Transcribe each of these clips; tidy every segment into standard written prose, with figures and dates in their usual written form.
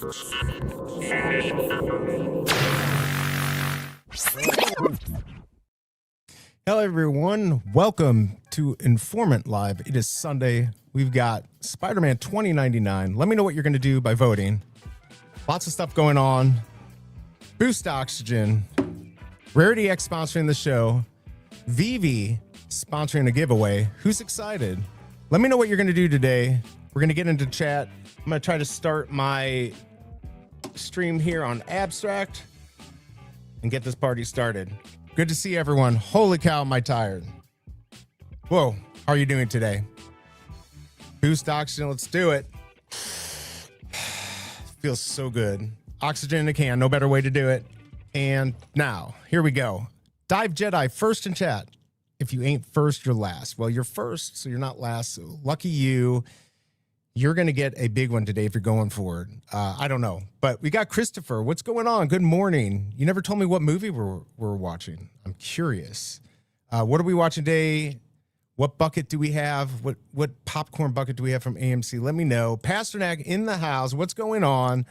Hello, everyone. Welcome to Informmint Live. It is Sunday. We've got Spider-Man 2099. Let me know what you're going to do by voting. Lots of stuff going on. Boost Oxygen. Rarity X sponsoring the show. VeVe sponsoring a giveaway. Who's excited? Let me know what you're going to do today. We're going to get into chat. I'm going to try to start my stream here on Abstract and get this party started. Good to see everyone. Holy cow, am I tired. Whoa, how are you doing today? Boost Oxygen, let's do it. Feels so good. Oxygen in a can, no better way to do it. And now, here we go. Dive Jedi, first in chat. If you ain't first, you're last. Well, you're first, so you're not last. So lucky you. You're going to get a big one today if you're going for it. I don't know. But we got Christopher. What's going on? Good morning. You never told me what movie we're watching. I'm curious. What are we watching today? What bucket do we have? What popcorn bucket do we have from AMC? Let me know. Pasternak in the house. What's going on?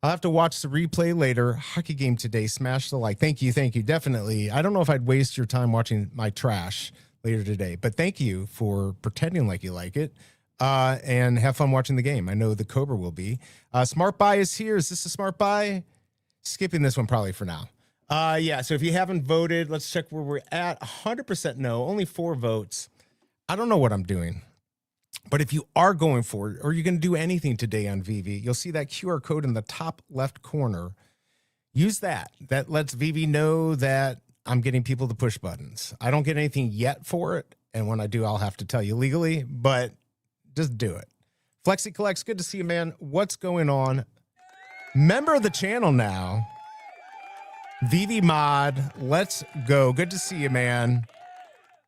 I'll have to watch the replay later. Hockey game today. Smash the like. Thank you. Thank you. Definitely. I don't know if I'd waste your time watching my trash later today. But thank you for pretending like you like it. And have fun watching the game. I know the Cobra will be. Smart Buy is here. Is this a smart buy? Skipping this one probably for now. Yeah, so if you haven't voted, let's check where we're at. 100% no, only 4 votes. I don't know what I'm doing. But if you are going for it, or you're going to do anything today on VeVe, you'll see that QR code in the top left corner. Use that. That lets VeVe know that I'm getting people to push buttons. I don't get anything yet for it. And when I do, I'll have to tell you legally. But just do it. Flexi Collects, good to see you, man. What's going on? Member of the channel now. VeVe Mod, let's go. Good to see you, man.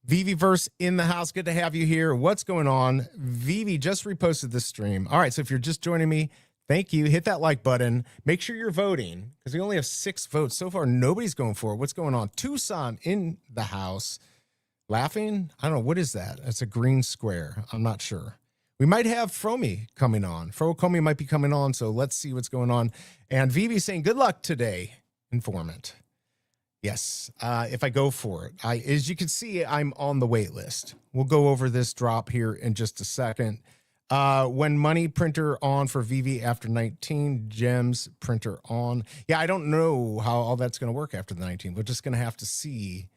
VeVeverse in the house. Good to have you here. What's going on? VeVe just reposted this stream. All right, so if you're just joining me, thank you. Hit that like button. Make sure you're voting because we only have 6 votes. So far, nobody's going for it. What's going on? Tucson in the house. Laughing? I don't know. What is that? It's a green square. I'm not sure. We might have Fromy coming on. Fromy might be coming on, so let's see what's going on. And VeVe saying, good luck today, Informmint. Yes, if I go for it. As you can see, I'm on the wait list. We'll go over this drop here in just a second. When money printer on for VeVe after 19, gems printer on. Yeah, I don't know how all that's going to work after the 19. We're just going to have to see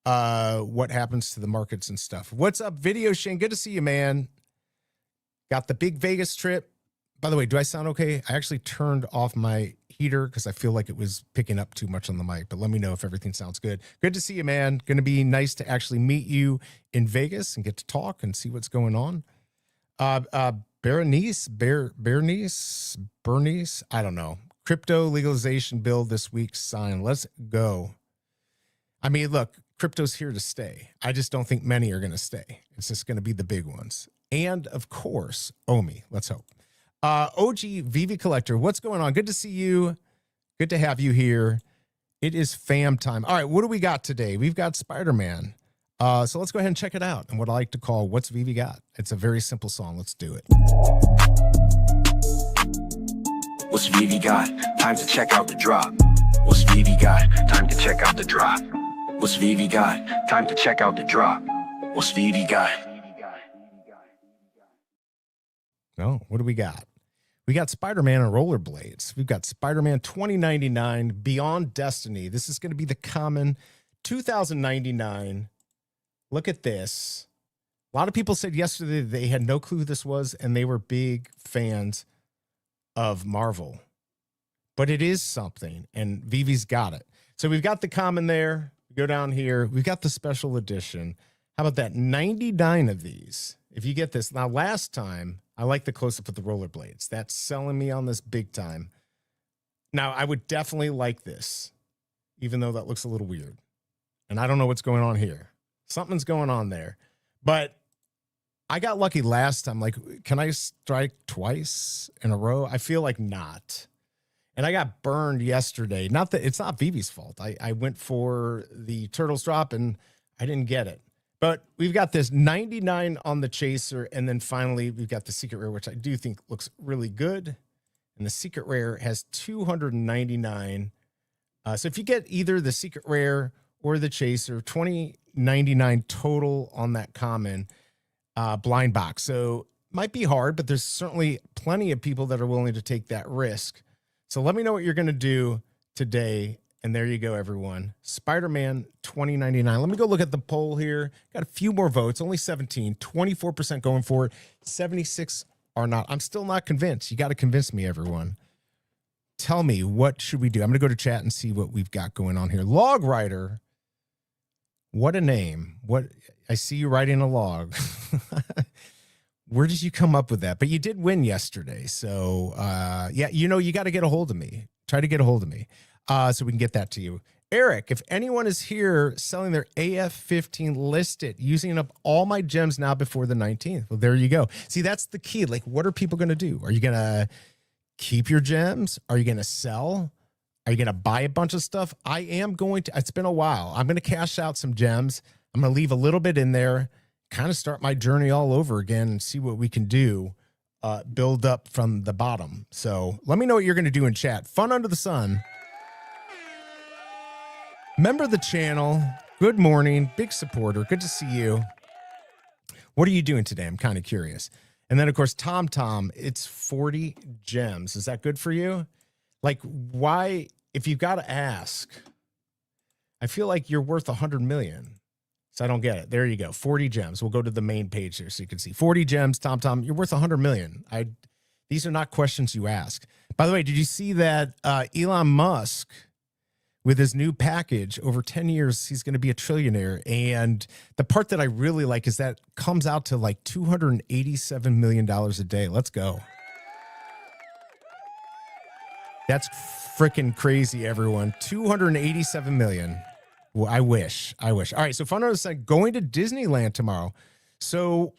what happens to the markets and stuff. What's up, Video Shane? Good to see you, man. Got the big Vegas trip. By the way, do I sound okay? I actually turned off my heater because I feel like it was picking up too much on the mic, but let me know if everything sounds good. Good to see you, man. Going to be nice to actually meet you in Vegas and get to talk and see what's going on. Bernice, I don't know. Crypto legalization bill this week signed. Let's go. I mean, look, crypto's here to stay. I just don't think many are going to stay. It's just going to be the big ones. And of course, Omi, let's hope. OG VeVe Collector, what's going on? Good to see you. Good to have you here. It is fam time. All right, what do we got today? We've got Spider-Man. So let's go ahead and check it out. And what I like to call What's VeVe Got? It's a very simple song. Let's do it. What's VeVe got? Time to check out the drop. What's VeVe got? Time to check out the drop. What's VeVe got? Time to check out the drop. What's VeVe got? No, what do we got? We got Spider-Man and rollerblades. We've got Spider-Man 2099 Beyond Destiny. This is going to be the common 2099. Look at this. A lot of people said yesterday they had no clue who this was, and they were big fans of Marvel. But it is something, and VeVe's got it. So we've got the common there. Go down here. We've got the special edition. How about that? 99 of these. If you get this. Now, last time, I like the close-up of the rollerblades. That's selling me on this big time. Now, I would definitely like this, even though that looks a little weird. And I don't know what's going on here. Something's going on there. But I got lucky last time. Like, can I strike twice in a row? I feel like not. And I got burned yesterday. Not that it's not VeVe's fault. I went for the Turtles drop and I didn't get it. But we've got this 99 on the Chaser, and then finally we've got the Secret Rare, which I do think looks really good. And the secret rare has 299. So if you get either the secret rare or the chaser, 2099 total on that common blind box. So might be hard, but there's certainly plenty of people that are willing to take that risk. So let me know what you're going to do today. And there you go, everyone. Spider-Man 2099. Let me go look at the poll here. Got a few more votes, only 17, 24% going for it. 76 are not. I'm still not convinced. You got to convince me, everyone. Tell me, what should we do? I'm going to go to chat and see what we've got going on here. Log writer. What a name. What I see you writing a log. Where did you come up with that? But you did win yesterday. So, yeah, you know, you got to get a hold of me. Try to get a hold of me so we can get that to you. Eric, if anyone is here selling their AF-15, list it. Using up all my gems now before the 19th. Well, there you go. See, that's the key. Like, what are people going to do? Are you going to keep your gems? Are you going to sell? Are you going to buy a bunch of stuff? I am going to. It's been a while. I'm going to cash out some gems. I'm going to leave a little bit in there, kind of start my journey all over again and see what we can do, build up from the bottom. So let me know what you're going to do in chat. Fun under the sun. Member the channel. Good morning. Big supporter. Good to see you. What are you doing today? I'm kind of curious. And then, of course, Tom, it's 40 gems. Is that good for you? Like, why, if you've got to ask, I feel like you're worth 100 million. So I don't get it. There you go. 40 gems. We'll go to the main page here so you can see 40 gems. Tom, you're worth 100 million. These are not questions you ask. By the way, did you see that Elon Musk, with his new package, over 10 years, he's going to be a trillionaire. And the part that I really like is that comes out to like $287 million a day. Let's go. That's freaking crazy, everyone. 287 million. Well, I wish. All right. So fun notice, going to Disneyland tomorrow. So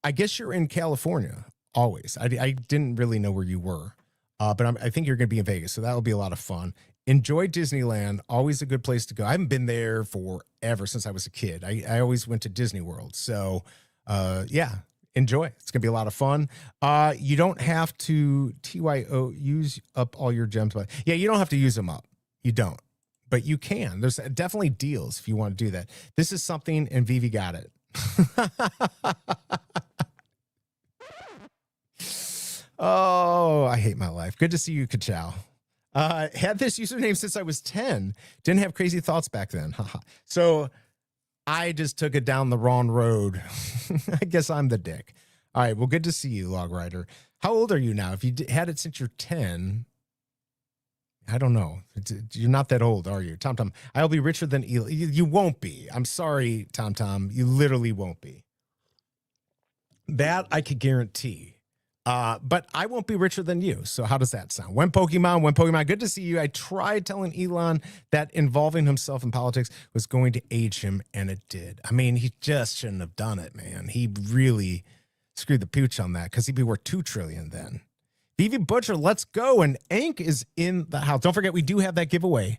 I guess you're in California always. I didn't really know where you were, but I think you're going to be in Vegas. So that'll be a lot of fun. Enjoy Disneyland. Always a good place to go. I haven't been there forever since I was a kid. I always went to Disney World. So yeah, enjoy. It's going to be a lot of fun. You don't have to use up all your gems. But yeah, you don't have to use them up. You don't. But you can. There's definitely deals if you want to do that. This is something, and VeVe got it. Oh, I hate my life. Good to see you, Kachow. Had this username since I was 10. Didn't have crazy thoughts back then. So I just took it down the wrong road. I guess I'm the dick. All right. Well, good to see you, Log Rider. How old are you now? If you had it since you're 10, I don't know. You're not that old, are you? Tom, I'll be richer than Eli. You won't be. I'm sorry, Tom. You literally won't be. That I could guarantee. But I won't be richer than you. So how does that sound? One Pokemon. Good to see you. I tried telling Elon that involving himself in politics was going to age him, and it did. I mean, he just shouldn't have done it, man. He really screwed the pooch on that because he'd be worth $2 trillion then. VeVe Butcher, let's go. And Ank is in the house. Don't forget, we do have that giveaway.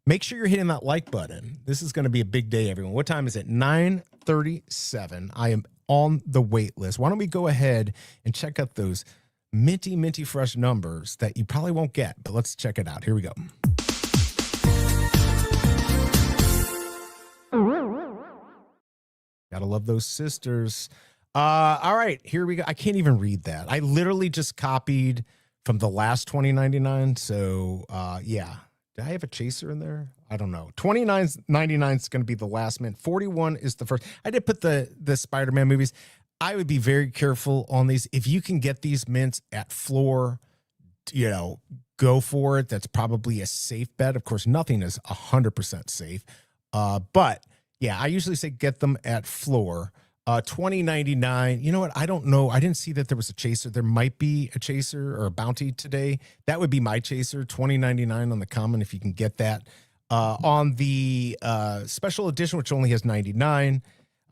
Make sure you're hitting that like button. This is going to be a big day, everyone. What time is it? 9:37. I am on the wait list. Why don't we go ahead and check out those minty fresh numbers that you probably won't get, but let's check it out. Here we go. Gotta love those sisters. All right, here we go. I can't even read that. I literally just copied from the last 2099. So yeah. Did I have a chaser in there? I don't know. 29.99 is going to be the last mint. 41 is the first. I did put the Spider-Man movies. I would be very careful on these. If you can get these mints at floor, go for it. That's probably a safe bet. Of course, nothing is 100% safe. But yeah, I usually say get them at floor. 2099. You know what? I don't know. I didn't see that there was a chaser. There might be a chaser or a bounty today. That would be my chaser. 2099 on the common if you can get that. On the special edition, which only has 99.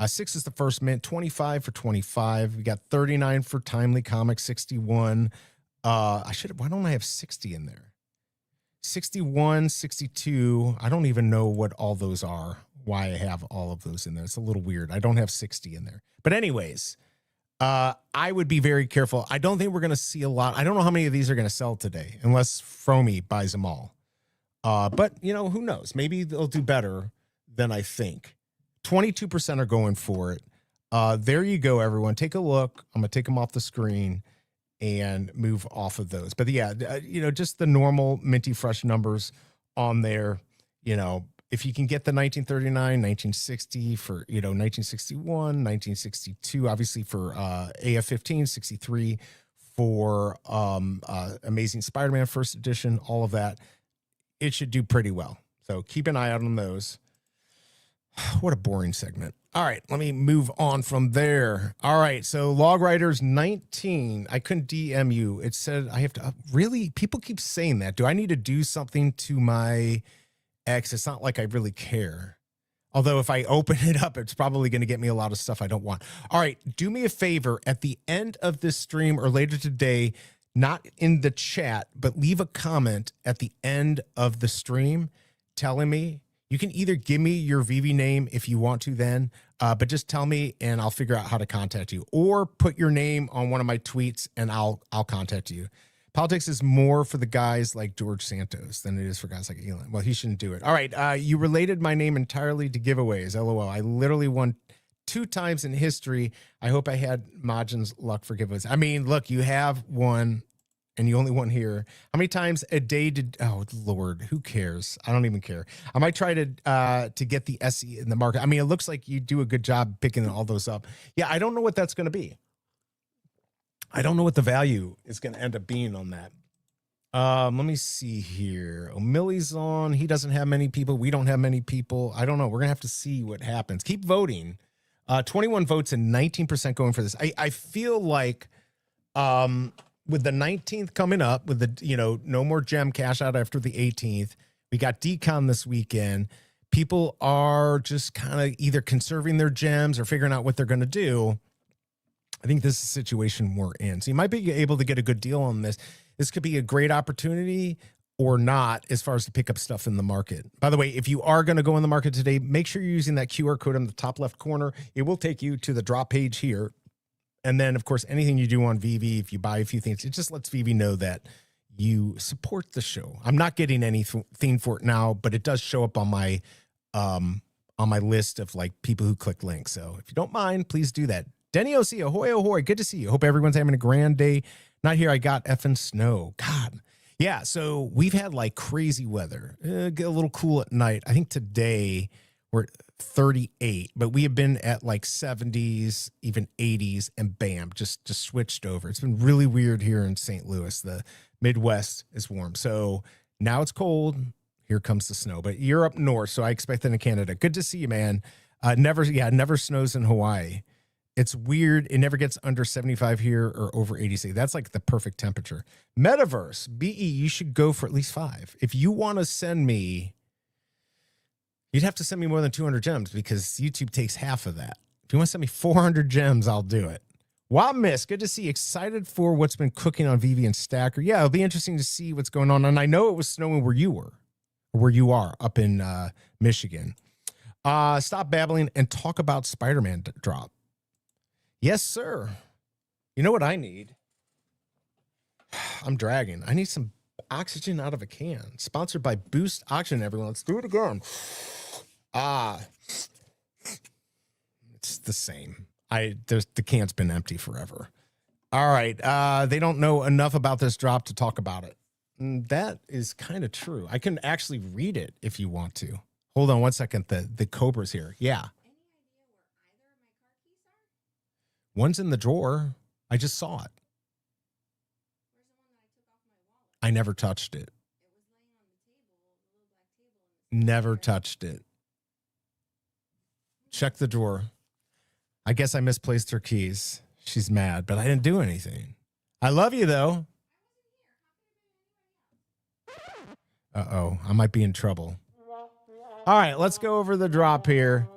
6 is the first mint. 25 for 25. We got 39 for timely comics. 61. Why don't I have 60 in there? 61, 62. I don't even know what all those are. Why I have all of those in there. It's a little weird. I don't have 60 in there. But anyways, I would be very careful. I don't think we're going to see a lot. I don't know how many of these are going to sell today, unless Fromy buys them all. But, you know, who knows? Maybe they'll do better than I think. 22% are going for it. There you go, everyone. Take a look. I'm going to take them off the screen and move off of those. But yeah, you know, just the normal minty fresh numbers on there. You know, if you can get the 1939, 1960 for, you know, 1961, 1962, obviously for AF-15, 63 for Amazing Spider-Man First Edition, all of that, it should do pretty well. So keep an eye out on those. What a boring segment. All right, let me move on from there. All right, so Log Riders 19. I couldn't DM you. It said I have to really, people keep saying that. Do I need to do something to my X? It's not like I really care. Although if I open it up, it's probably going to get me a lot of stuff I don't want. All right, do me a favor at the end of this stream or later today, not in the chat, but leave a comment at the end of the stream telling me. You can either give me your VeVe name if you want to then, but just tell me and I'll figure out how to contact you, or put your name on one of my tweets and I'll contact you. Politics is more for the guys like George Santos than it is for guys like Elon. Well, he shouldn't do it. All right. You related my name entirely to giveaways. LOL. I literally won 2 times in history. I hope I had Majin's luck for giveaways. I mean, look, you have one. And you only won here. How many times a day did? Oh Lord, who cares? I don't even care. I might try to get the SE in the market. I mean, it looks like you do a good job picking all those up. Yeah, I don't know what that's going to be. I don't know what the value is going to end up being on that. Let me see here. O'Milley's on. He doesn't have many people. We don't have many people. I don't know. We're gonna have to see what happens. Keep voting. 21 votes and 19% going for this. I feel like. With the 19th coming up, with the, you know, no more gem cash out after the 18th, we got decon this weekend. People are just kind of either conserving their gems or figuring out what they're going to do. I think this is a situation we're in. So you might be able to get a good deal on this. This could be a great opportunity or not as far as to pick up stuff in the market. By the way, if you are going to go in the market today, make sure you're using that QR code on the top left corner. It will take you to the drop page here. And then, of course, anything you do on VeVe, if you buy a few things, it just lets VeVe know that you support the show. I'm not getting anything for it now, but it does show up on my list of like people who click links. So if you don't mind, please do that. Denny OC, ahoy, ahoy. Good to see you. Hope everyone's having a grand day. Not here. I got effing snow. God. Yeah. So we've had like crazy weather. Get a little cool at night. I think today we're 38, but we have been at like 70s, even 80s, and bam, just switched over. It's been really weird here in St. Louis. The Midwest is warm. So now it's cold. Here comes the snow, but you're up north. So I expect that in Canada. Good to see you, man. Never snows in Hawaii. It's weird. It never gets under 75 here or over 86. That's like the perfect temperature. Metaverse, BE, you should go for at least 5. If you want to send me, you'd have to send me more than 200 gems because YouTube takes half of that. If you want to send me 400 gems, I'll do it. Wow, Miss, good to see you. Excited for what's been cooking on VeVe and Stacker. Yeah, it'll be interesting to see what's going on. And I know it was snowing where you were, or where you are up in Michigan. Stop babbling and talk about Spider-Man drop. Yes, sir. You know what I need? I'm dragging. I need some oxygen out of a can. Sponsored by Boost Oxygen, everyone. Let's do it again. It's the same. The can's been empty forever. All right. They don't know enough about this drop to talk about it. That is kind of true. I can actually read it if you want to. Hold on one second. The Cobra's here. Yeah. One's in the drawer. I just saw it. I never touched it. Never touched it. Check the drawer. I guess I misplaced her keys. She's mad, but I didn't do anything. I love you, though. Uh-oh. I might be in trouble. All right, let's go over the drop here.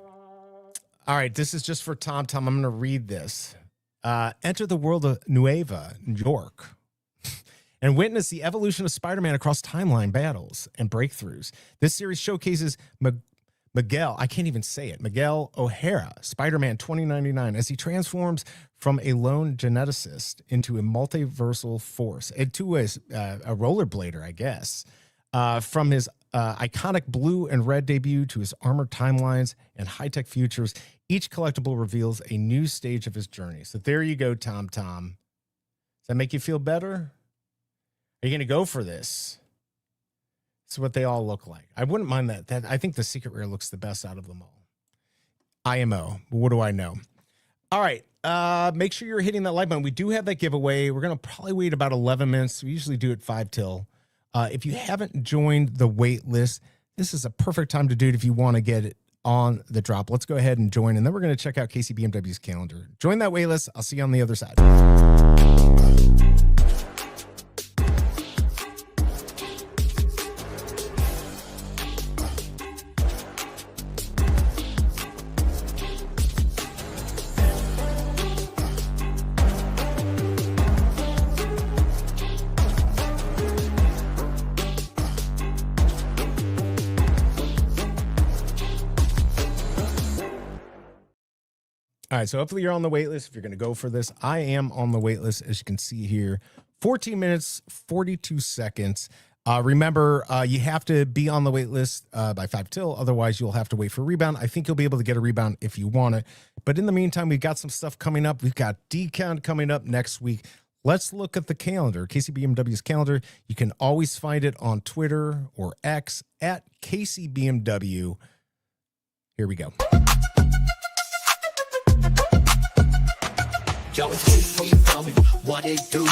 All right, this is just for Tom. I'm going to read this. Enter the world of Nueva York and witness the evolution of Spider-Man across timeline battles and breakthroughs. This series showcases Miguel, I can't even say it, Miguel O'Hara, Spider-Man 2099, as he transforms from a lone geneticist into a multiversal force, into a rollerblader, I guess. From his iconic blue and red debut to his armored timelines and high-tech futures, each collectible reveals a new stage of his journey. So there you go, Tom. Does that make you feel better? Are you going to go for this? It's what they all look like. I wouldn't mind that. I think the secret rare looks the best out of them all. IMO, but what do I know? All right. Make sure you're hitting that like button. We do have that giveaway. We're going to probably wait about 11 minutes. We usually do it 5 till. If you haven't joined the wait list, this is a perfect time to do it if you want to get it on the drop. Let's go ahead and join, and then we're going to check out KCBMW's calendar. Join that wait list. I'll see you on the other side. All right, so hopefully you're on the wait list if you're going to go for this. I am on the wait list, as you can see here. 14 minutes, 42 seconds. Remember, you have to be on the wait list by 5 till. Otherwise, you'll have to wait for a rebound. I think you'll be able to get a rebound if you want it. But in the meantime, we've got some stuff coming up. We've got Decon coming up next week. Let's look at the calendar, KCBMW's calendar. You can always find it on Twitter or X at KCBMW. Here we go. Yo, it's good when you tell me what it do.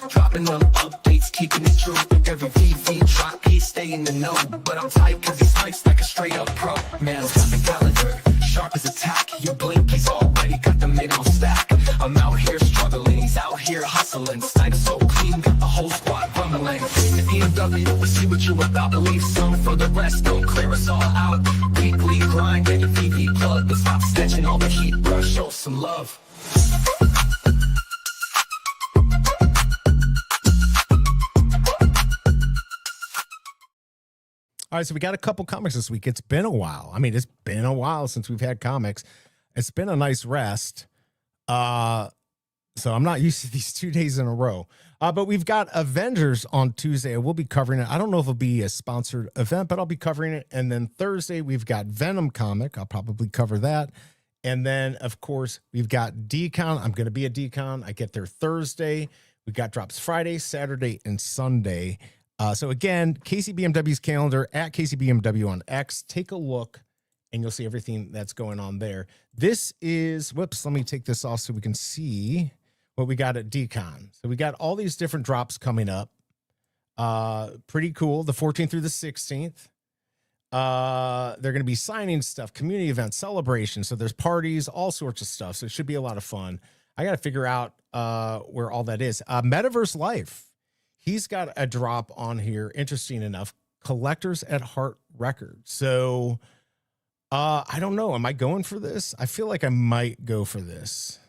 Dropping them updates, keeping it true. Every VeVe drop, he stay in the know. But I'm tight cause he's nice like a straight up pro. Man's got the calendar, sharp as a tack. You blink, he's already got the middle stack. I'm out here struggling, he's out here hustling. Stank so clean, got the whole squad rumbling. BMW, we'll see what you about. Leave some for the rest, don't clear us all out. Weekly grind, get a VeVe plug. But stop snatching all the heat, bro, show some love. All right, so we got a couple comics this week. It's been a while. I mean, it's been a while since we've had comics. It's been a nice rest. So I'm not used to these 2 days in a row. But we've got Avengers on Tuesday. We'll be covering it. I don't know if it'll be a sponsored event, but I'll be covering it. And then Thursday, we've got Venom comic. I'll probably cover that. And then, of course, we've got Decon. I'm going to be at Decon. I get there Thursday. We've got drops Friday, Saturday, and Sunday. So again, KCBMW's calendar at KCBMW on X. Take a look and you'll see everything that's going on there. This is, whoops, let me take this off so we can see what we got at Decon. So we got all these different drops coming up. Pretty cool. The 14th through the 16th. They're going to be signing stuff, community events, celebrations. So there's parties, all sorts of stuff. So it should be a lot of fun. I got to figure out where all that is. Metaverse Life. He's got a drop on here. Interesting enough, Collectors at Heart Records. So I don't know. Am I going for this? I feel like I might go for this.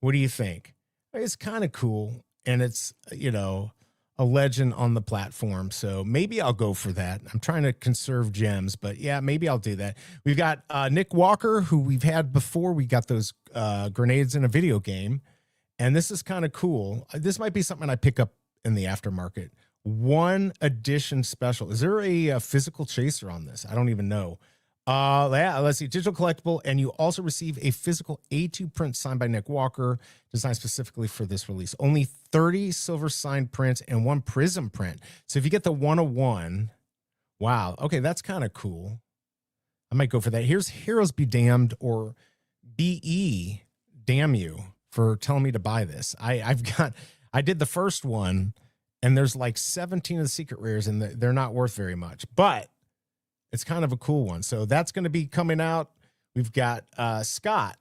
What do you think? It's kind of cool. And it's, you know, a legend on the platform. So maybe I'll go for that. I'm trying to conserve gems, but yeah, maybe I'll do that. We've got Nick Walker, who we've had before. We got those grenades in a video game. And this is kind of cool. This might be something I pick up in the aftermarket. 1 edition special. Is there a physical chaser on this? I don't even know. Yeah, let's see. Digital collectible, and you also receive a physical A2 print signed by Nick Walker, designed specifically for this release. Only 30 silver signed prints and 1 prism print. So if you get the 101, wow. Okay, that's kind of cool. I might go for that. Here's Heroes Be Damned, or BE Damn You, for telling me to buy this. I did the first one, and there's like 17 of the secret rares, and they're not worth very much, but it's kind of a cool one. So that's going to be coming out. We've got Scott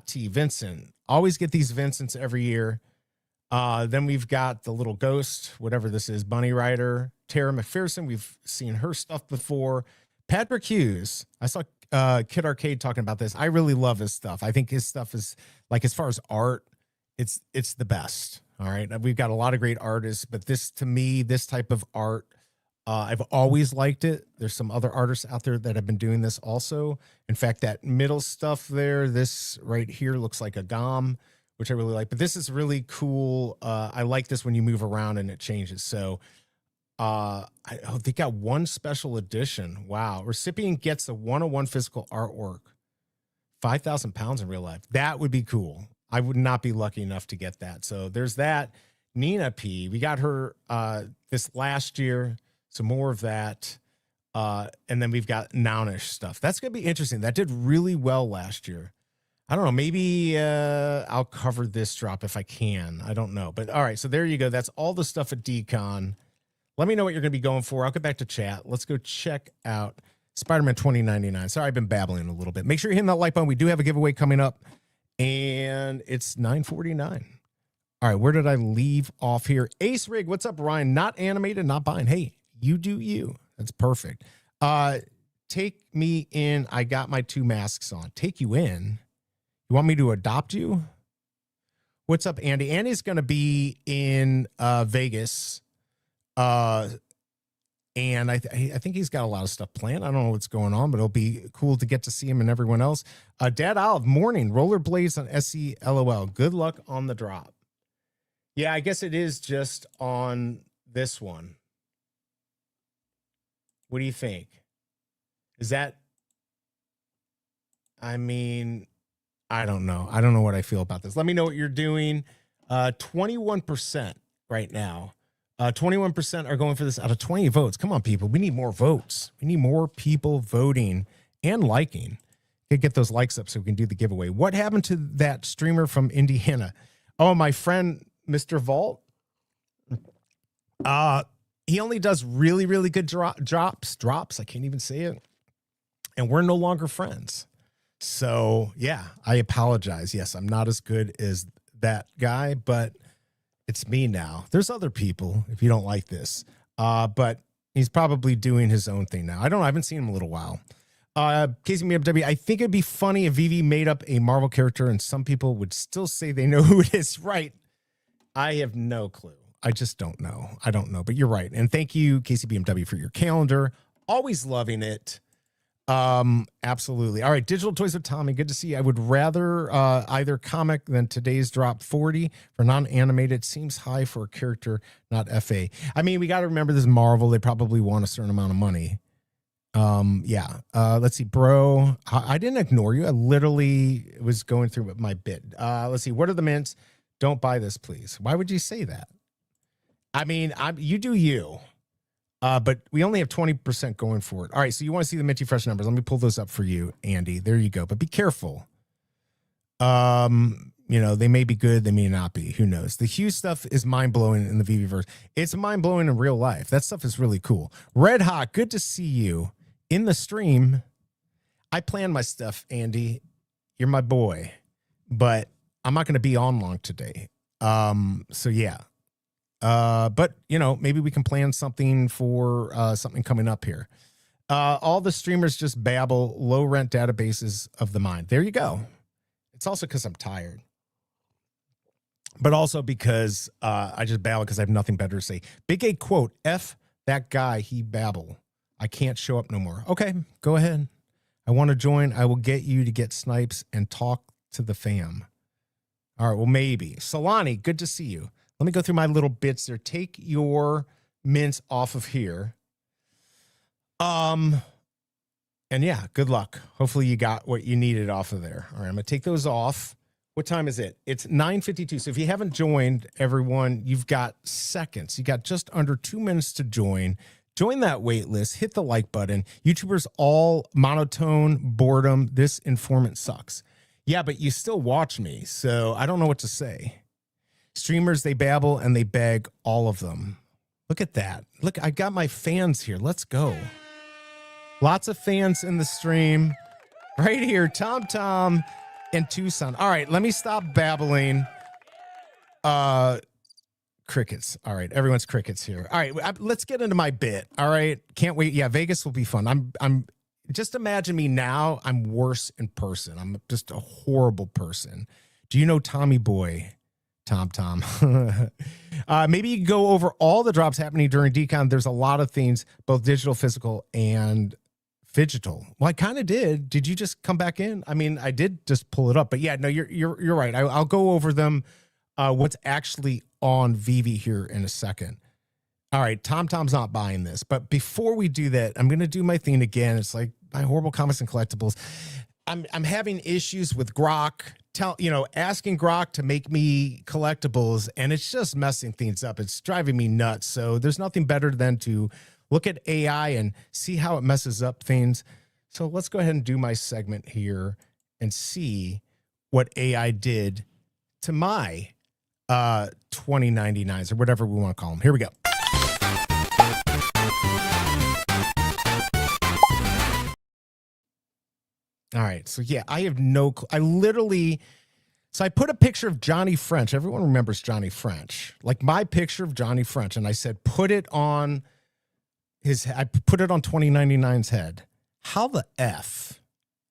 T, Vincent. Always get these Vincents every year. Then we've got the little ghost, whatever this is, Bunny Rider, Tara McPherson. We've seen her stuff before. Patrick Hughes. I saw Kid Arcade talking about this. I really love his stuff. I think his stuff is, like, as far as art, it's the best. All right. We've got a lot of great artists, but this, to me, this type of art, I've always liked it. There's some other artists out there that have been doing this also. In fact, that middle stuff there, this right here looks like a GOM, which I really like. But this is really cool. I like this when you move around and it changes. So they got one special edition. Wow. Recipient gets a 101 physical artwork. 5,000 pounds in real life. That would be cool. I would not be lucky enough to get that. So there's that. Nina P. We got her this last year. Some more of that. And then we've got Nounish stuff. That's going to be interesting. That did really well last year. I don't know. Maybe I'll cover this drop if I can. I don't know. But all right. So there you go. That's all the stuff at DCon. Let me know what you're going to be going for. I'll get back to chat. Let's go check out Spider-Man 2099. Sorry, I've been babbling a little bit. Make sure you're hitting that like button. We do have a giveaway coming up. And it's 9:49. All right. Where did I leave off here? Ace Rig. What's up, Ryan? Not animated, not buying. Hey. You do you. That's perfect. Take me in. I got my 2 masks on. Take you in. You want me to adopt you? What's up, Andy? Andy's going to be in Vegas. And I think he's got a lot of stuff planned. I don't know what's going on, but it'll be cool to get to see him and everyone else. Dad Olive, morning. Rollerblades on SC LOL. Good luck on the drop. Yeah, I guess it is just on this one. What do you think? Is that, I mean, I don't know. I don't know what I feel about this. Let me know what you're doing. 21% right now. 21% are going for this out of 20 votes. Come on, people. We need more votes. We need more people voting and liking. Get those likes up so we can do the giveaway. What happened to that streamer from Indiana? Oh, my friend, Mr. Vault. He only does really, really good drops. I can't even say it. And we're no longer friends. So, yeah, I apologize. Yes, I'm not as good as that guy, but it's me now. There's other people if you don't like this. But he's probably doing his own thing now. I don't know. I haven't seen him in a little while. KCMW, I think it'd be funny if VeVe made up a Marvel character and some people would still say they know who it is. Right. I have no clue. I just don't know. I don't know, but you're right. And thank you, KCBMW, for your calendar. Always loving it. Absolutely. All right. Digital Toys with Tommy. Good to see you. I would rather either comic than today's drop 40 for non-animated. Seems high for a character, not FA. I mean, we got to remember this is Marvel. They probably want a certain amount of money. Yeah. Let's see, bro. I didn't ignore you. I literally was going through my bit. Let's see. What are the mints? Don't buy this, please. Why would you say that? I mean, you do you, but we only have 20% going for it. All right, so you want to see the Minty Fresh numbers. Let me pull those up for you, Andy. There you go. But be careful. You know, they may be good. They may not be. Who knows? The Hue stuff is mind-blowing in the VeVe-verse. It's mind-blowing in real life. That stuff is really cool. Red Hot, good to see you in the stream. I plan my stuff, Andy. You're my boy. But I'm not going to be on long today. So, yeah. But you know, maybe we can plan something for something coming up here. All the streamers just babble low rent databases of the mind. There you go. It's also because I'm tired, but also because I just babble because I have nothing better to say. Big A quote, F that guy, he babble. I can't show up no more. Okay, go ahead. I want to join. I will get you to get snipes and talk to the fam. All right, well, maybe. Solani, good to see you. Let me go through my little bits there. Take your mints off of here. And yeah, good luck. Hopefully you got what you needed off of there. All right, I'm going to take those off. What time is it? It's 9:52. So if you haven't joined, everyone, you've got seconds. You got just under 2 minutes to join. Join that wait list. Hit the like button. YouTubers all monotone, boredom. This informant sucks. Yeah, but you still watch me, so I don't know what to say. Streamers, they babble and they beg, all of them. Look at that. Look, I got my fans here. Let's go. Lots of fans in the stream. Right here, Tom and Tucson. All right, let me stop babbling. Crickets. All right, everyone's crickets here. All right, let's get into my bit. All right, can't wait. Yeah, Vegas will be fun. I'm just imagine me now. I'm worse in person. I'm just a horrible person. Do you know Tommy Boy? Tom. Maybe you can go over all the drops happening during decon. There's a lot of things, both digital, physical, and digital. Well, I kind of did. Did you just come back in? I mean, I did just pull it up, but yeah, no, you're right. I'll go over them. What's actually on VeVe here in a second. All right, Tom's not buying this, but before we do that, I'm gonna do my thing again. It's like my horrible comments and collectibles. I'm having issues with Grok. Asking Grok to make me collectibles, and it's just messing things up. It's driving me nuts. So there's nothing better than to look at AI and see how it messes up things. So let's go ahead and do my segment here and see what AI did to my 2099s or whatever we want to call them. Here we go. All right. So yeah, I have no clue. I put a picture of Johnny French. Everyone remembers Johnny French. Like my picture of Johnny French. And I said, put it on I put it on 2099's head. How the F?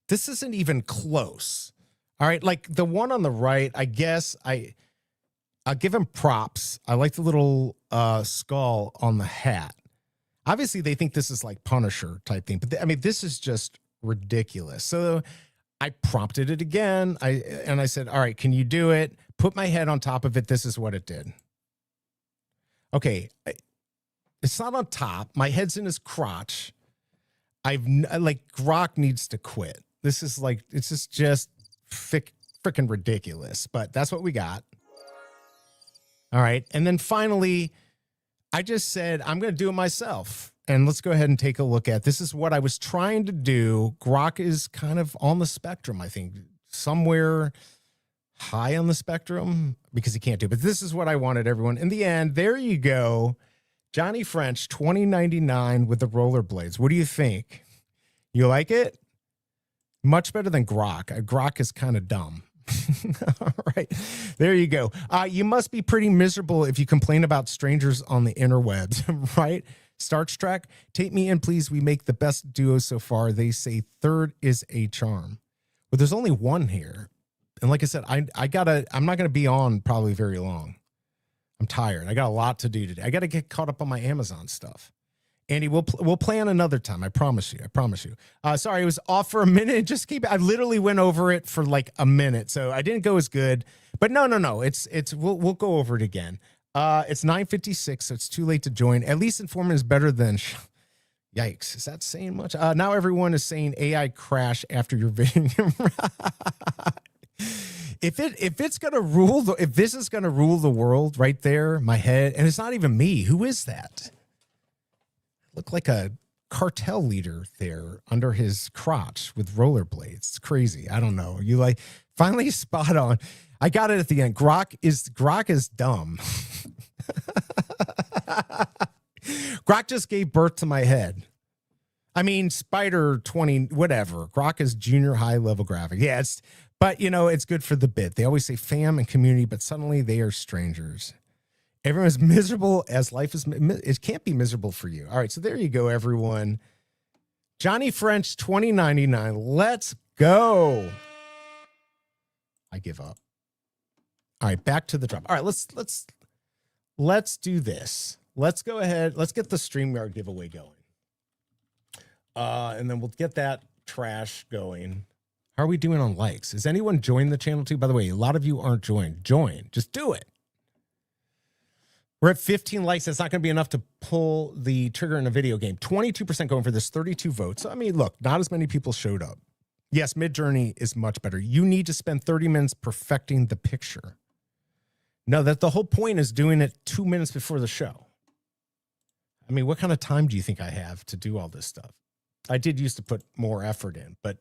This isn't even close. All right. Like the one on the right, I guess I'll give him props. I like the little skull on the hat. Obviously they think this is like Punisher type thing, but I mean, this is just ridiculous. So I prompted it again. I said, all right, can you do it? Put my head on top of it. This is what it did. Okay. It's not on top. My head's in his crotch. Grok needs to quit. This is like, it's just freaking ridiculous, but that's what we got. All right. And then finally, I just said, I'm going to do it myself. And let's go ahead and take a look at, this is what I was trying to do. Grok is kind of on the spectrum, I think, somewhere high on the spectrum because he can't do it. But this is what I wanted, everyone. In the end, there you go. Johnny French, 2099 with the rollerblades. What do you think? You like it? Much better than Grok. Grok is kind of dumb. All right, there you go. You must be pretty miserable if you complain about strangers on the interwebs, right? Star Trek, take me in, please. We make the best duo so far. They say third is a charm. But there's only one here. And like I said, I'm not going to be on probably very long. I'm tired. I got a lot to do today. I got to get caught up on my Amazon stuff. Andy, we'll plan another time. I promise you. Sorry, it was off for a minute. I literally went over it for like a minute. So I didn't go as good, but no. We'll go over it again. It's 9:56, so it's too late to join. At least Informmint is better than, yikes. Is that saying much? Now everyone is saying AI crash after your video. If this is gonna rule the world right there, my head, and it's not even me. Who is that? Look like a cartel leader there under his crotch with rollerblades. It's crazy. I don't know. You like finally spot on. I got it at the end. Grok is dumb. Grok just gave birth to my head. I mean, Spider 20, whatever. Grok is junior high level graphic. Yeah, but it's good for the bit. They always say fam and community, but suddenly they are strangers. Everyone's miserable as life is. It can't be miserable for you. All right. So there you go, everyone. Johnny French 2099. Let's go. I give up. All right. Back to the drop. All right. Let's do this. Let's go ahead. Let's get the StreamYard giveaway going. And then we'll get that trash going. How are we doing on likes? Is anyone joined the channel too? By the way, a lot of you aren't joined. Join. Just do it. We're at 15 likes. That's not going to be enough to pull the trigger in a video game. 22% going for this, 32 votes. I mean, look, not as many people showed up. Yes, Midjourney is much better. You need to spend 30 minutes perfecting the picture. No, that the whole point is doing it 2 minutes before the show. I mean, what kind of time do you think I have to do all this stuff? I did used to put more effort in, but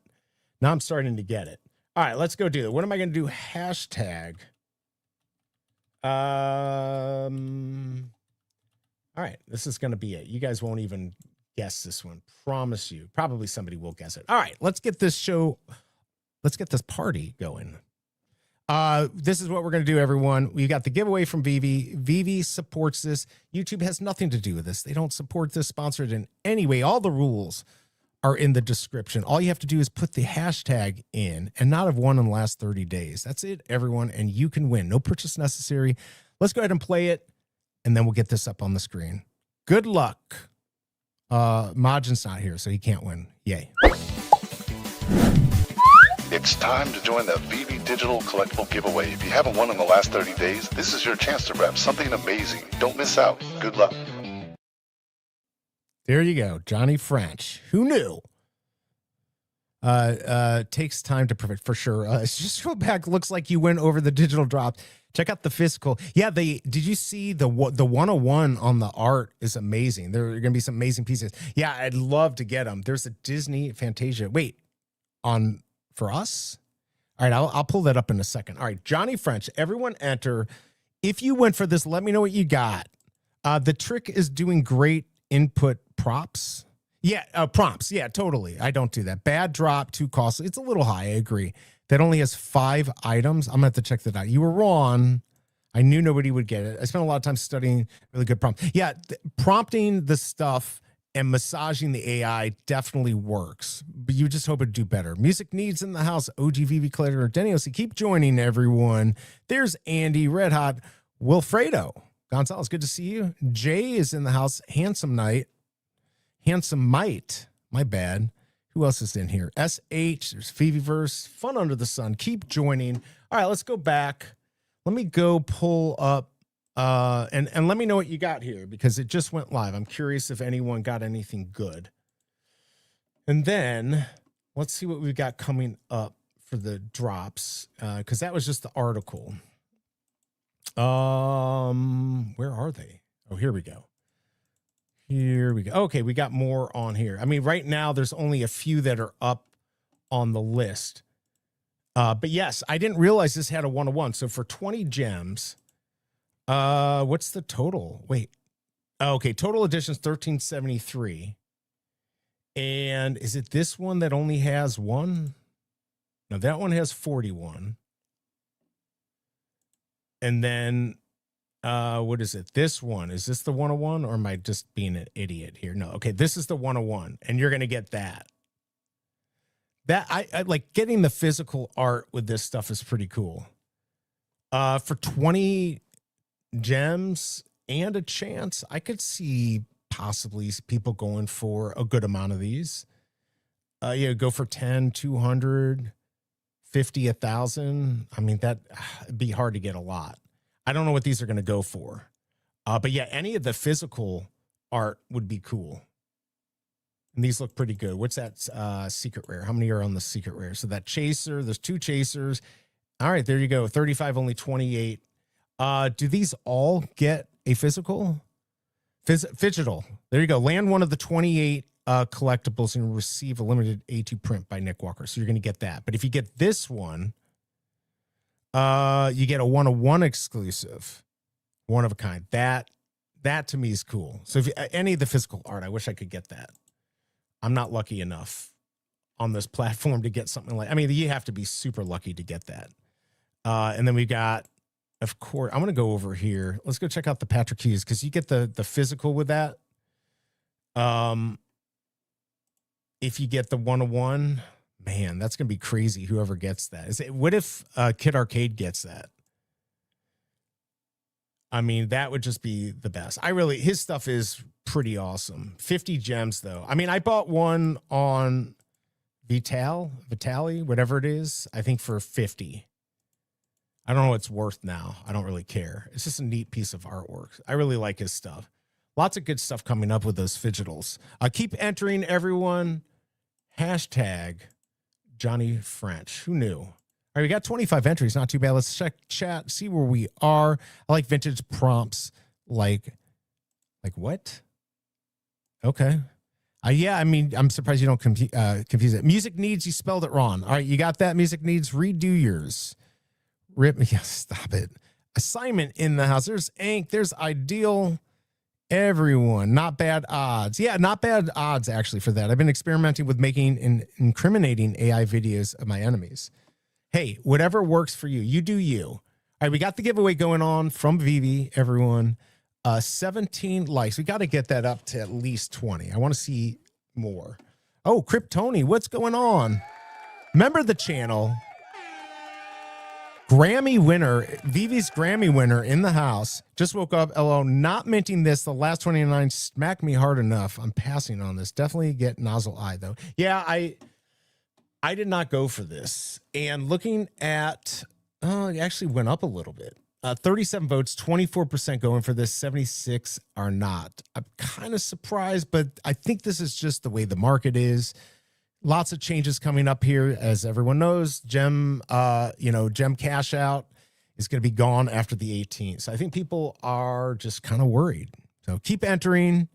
now I'm starting to get it. All right, let's go do it. What am I going to do? Hashtag. All right, this is going to be it. You guys won't even guess this one. Promise you. Probably somebody will guess it. All right, let's get this party going. This is what we're going to do, everyone. We got the giveaway from VeVe. VeVe supports this. YouTube has nothing to do with this. They don't support this, sponsored in any way. All the rules are in the description. All you have to do is put the hashtag in and not have won in the last 30 days. That's it, everyone, and you can win. No purchase necessary. Let's go ahead and play it, and then we'll get this up on the screen. Good luck. Majin's not here, so he can't win. Yay. It's time to join the VeVe Digital Collectible Giveaway. If you haven't won in the last 30 days, this is your chance to grab something amazing. Don't miss out. Good luck. There you go. Johnny French. Who knew? Takes time to perfect for sure. Just go back. Looks like you went over the digital drop. Check out the physical. Yeah, did you see the 101 on the art is amazing. There are going to be some amazing pieces. Yeah, I'd love to get them. There's a Disney Fantasia. Wait, for us? All right, I'll pull that up in a second. All right, Johnny French, everyone enter. If you went for this, let me know what you got. The trick is doing great input props. Yeah, prompts. Yeah, totally. I don't do that. Bad drop, too costly. It's a little high, I agree. That only has 5 items. I'm going to have to check that out. You were wrong. I knew nobody would get it. I spent a lot of time studying really good prompts. Yeah, prompting the stuff and massaging the AI definitely works, but you just hope it'd do better. Music needs in the house. OG VeVe Collector, Denny OC, keep joining everyone. There's Andy, Red Hot, Wilfredo Gonzalez, good to see you. Jay is in the house. Handsome Might, my bad. Who else is in here? SH, there's VeVeverse, Fun Under the Sun. Keep joining. All right, let's go back. Let me go pull up and let me know what you got here because it just went live. I'm curious if anyone got anything good. And then let's see what we've got coming up for the drops because that was just the article. Where are they? Oh, here we go. Okay, we got more on here. I mean, right now there's only a few that are up on the list. But yes, I didn't realize this had a 101. So for 20 gems, what's the total? Wait. Okay, total editions 1373. And is it this one that only has 1? No, that one has 41. And then what is it? This one, is this the 101 or am I just being an idiot here? No. Okay. This is the 101 and you're going to get that. I like getting the physical art with this stuff is pretty cool. For 20 gems and a chance, I could see possibly people going for a good amount of these. Go for 10, 200, 50, 1,000. I mean, that'd be hard to get a lot. I don't know what these are going to go for. But yeah, any of the physical art would be cool. And these look pretty good. What's that secret rare? How many are on the secret rare? So that chaser, there's 2 chasers. All right, there you go. 35, only 28. Do these all get a physical? Phygital. There you go. Land one of the 28 collectibles and receive a limited A2 print by Nick Walker. So you're going to get that. But if you get this one, you get a 101 exclusive, one of a kind. That to me is cool. So if any of the physical art, I wish I could get that. I'm not lucky enough on this platform to get something like, I mean, you have to be super lucky to get that. And then we got, of course, I'm going to go over here. Let's go check out the Patrick Hughes because you get the physical with that. If you get the 101, man, that's going to be crazy. Whoever gets that. What if Kid Arcade gets that? I mean, that would just be the best. His stuff is pretty awesome. 50 gems though. I mean, I bought one on Vitali, whatever it is, I think for 50. I don't know what it's worth now. I don't really care. It's just a neat piece of artwork. I really like his stuff. Lots of good stuff coming up with those Fidgetals. Keep entering, everyone. Hashtag Johnny French. Who knew? All right, we got 25 entries. Not too bad. Let's check chat, see where we are. I like vintage prompts. Like what? Okay. Yeah, I mean, I'm surprised you don't confuse it. Music needs, you spelled it wrong. All right, you got that? Music needs, redo yours. Rip, yeah, stop it. Assignment in the house. There's Ank. There's Ideal. Everyone. Not bad odds. Yeah, not bad odds, actually, for that. I've been experimenting with making and incriminating AI videos of my enemies. Hey, whatever works for you. You do you. All right, we got the giveaway going on from VeVe, everyone. 17 likes. We got to get that up to at least 20. I want to see more. Oh, Kryptoni, what's going on? Remember the channel. Grammy winner, VeVe's Grammy winner in the house. Just woke up. LO, not minting this. The last 29 smacked me hard enough. I'm passing on this. Definitely get nozzle eye though. Yeah, I did not go for this. And looking at, it actually went up a little bit. 37 votes, 24% going for this, 76 are not. I'm kind of surprised, but I think this is just the way the market is. Lots of changes coming up here. As everyone knows, Gem cash out is going to be gone after the 18th. So I think people are just kind of worried. So keep entering.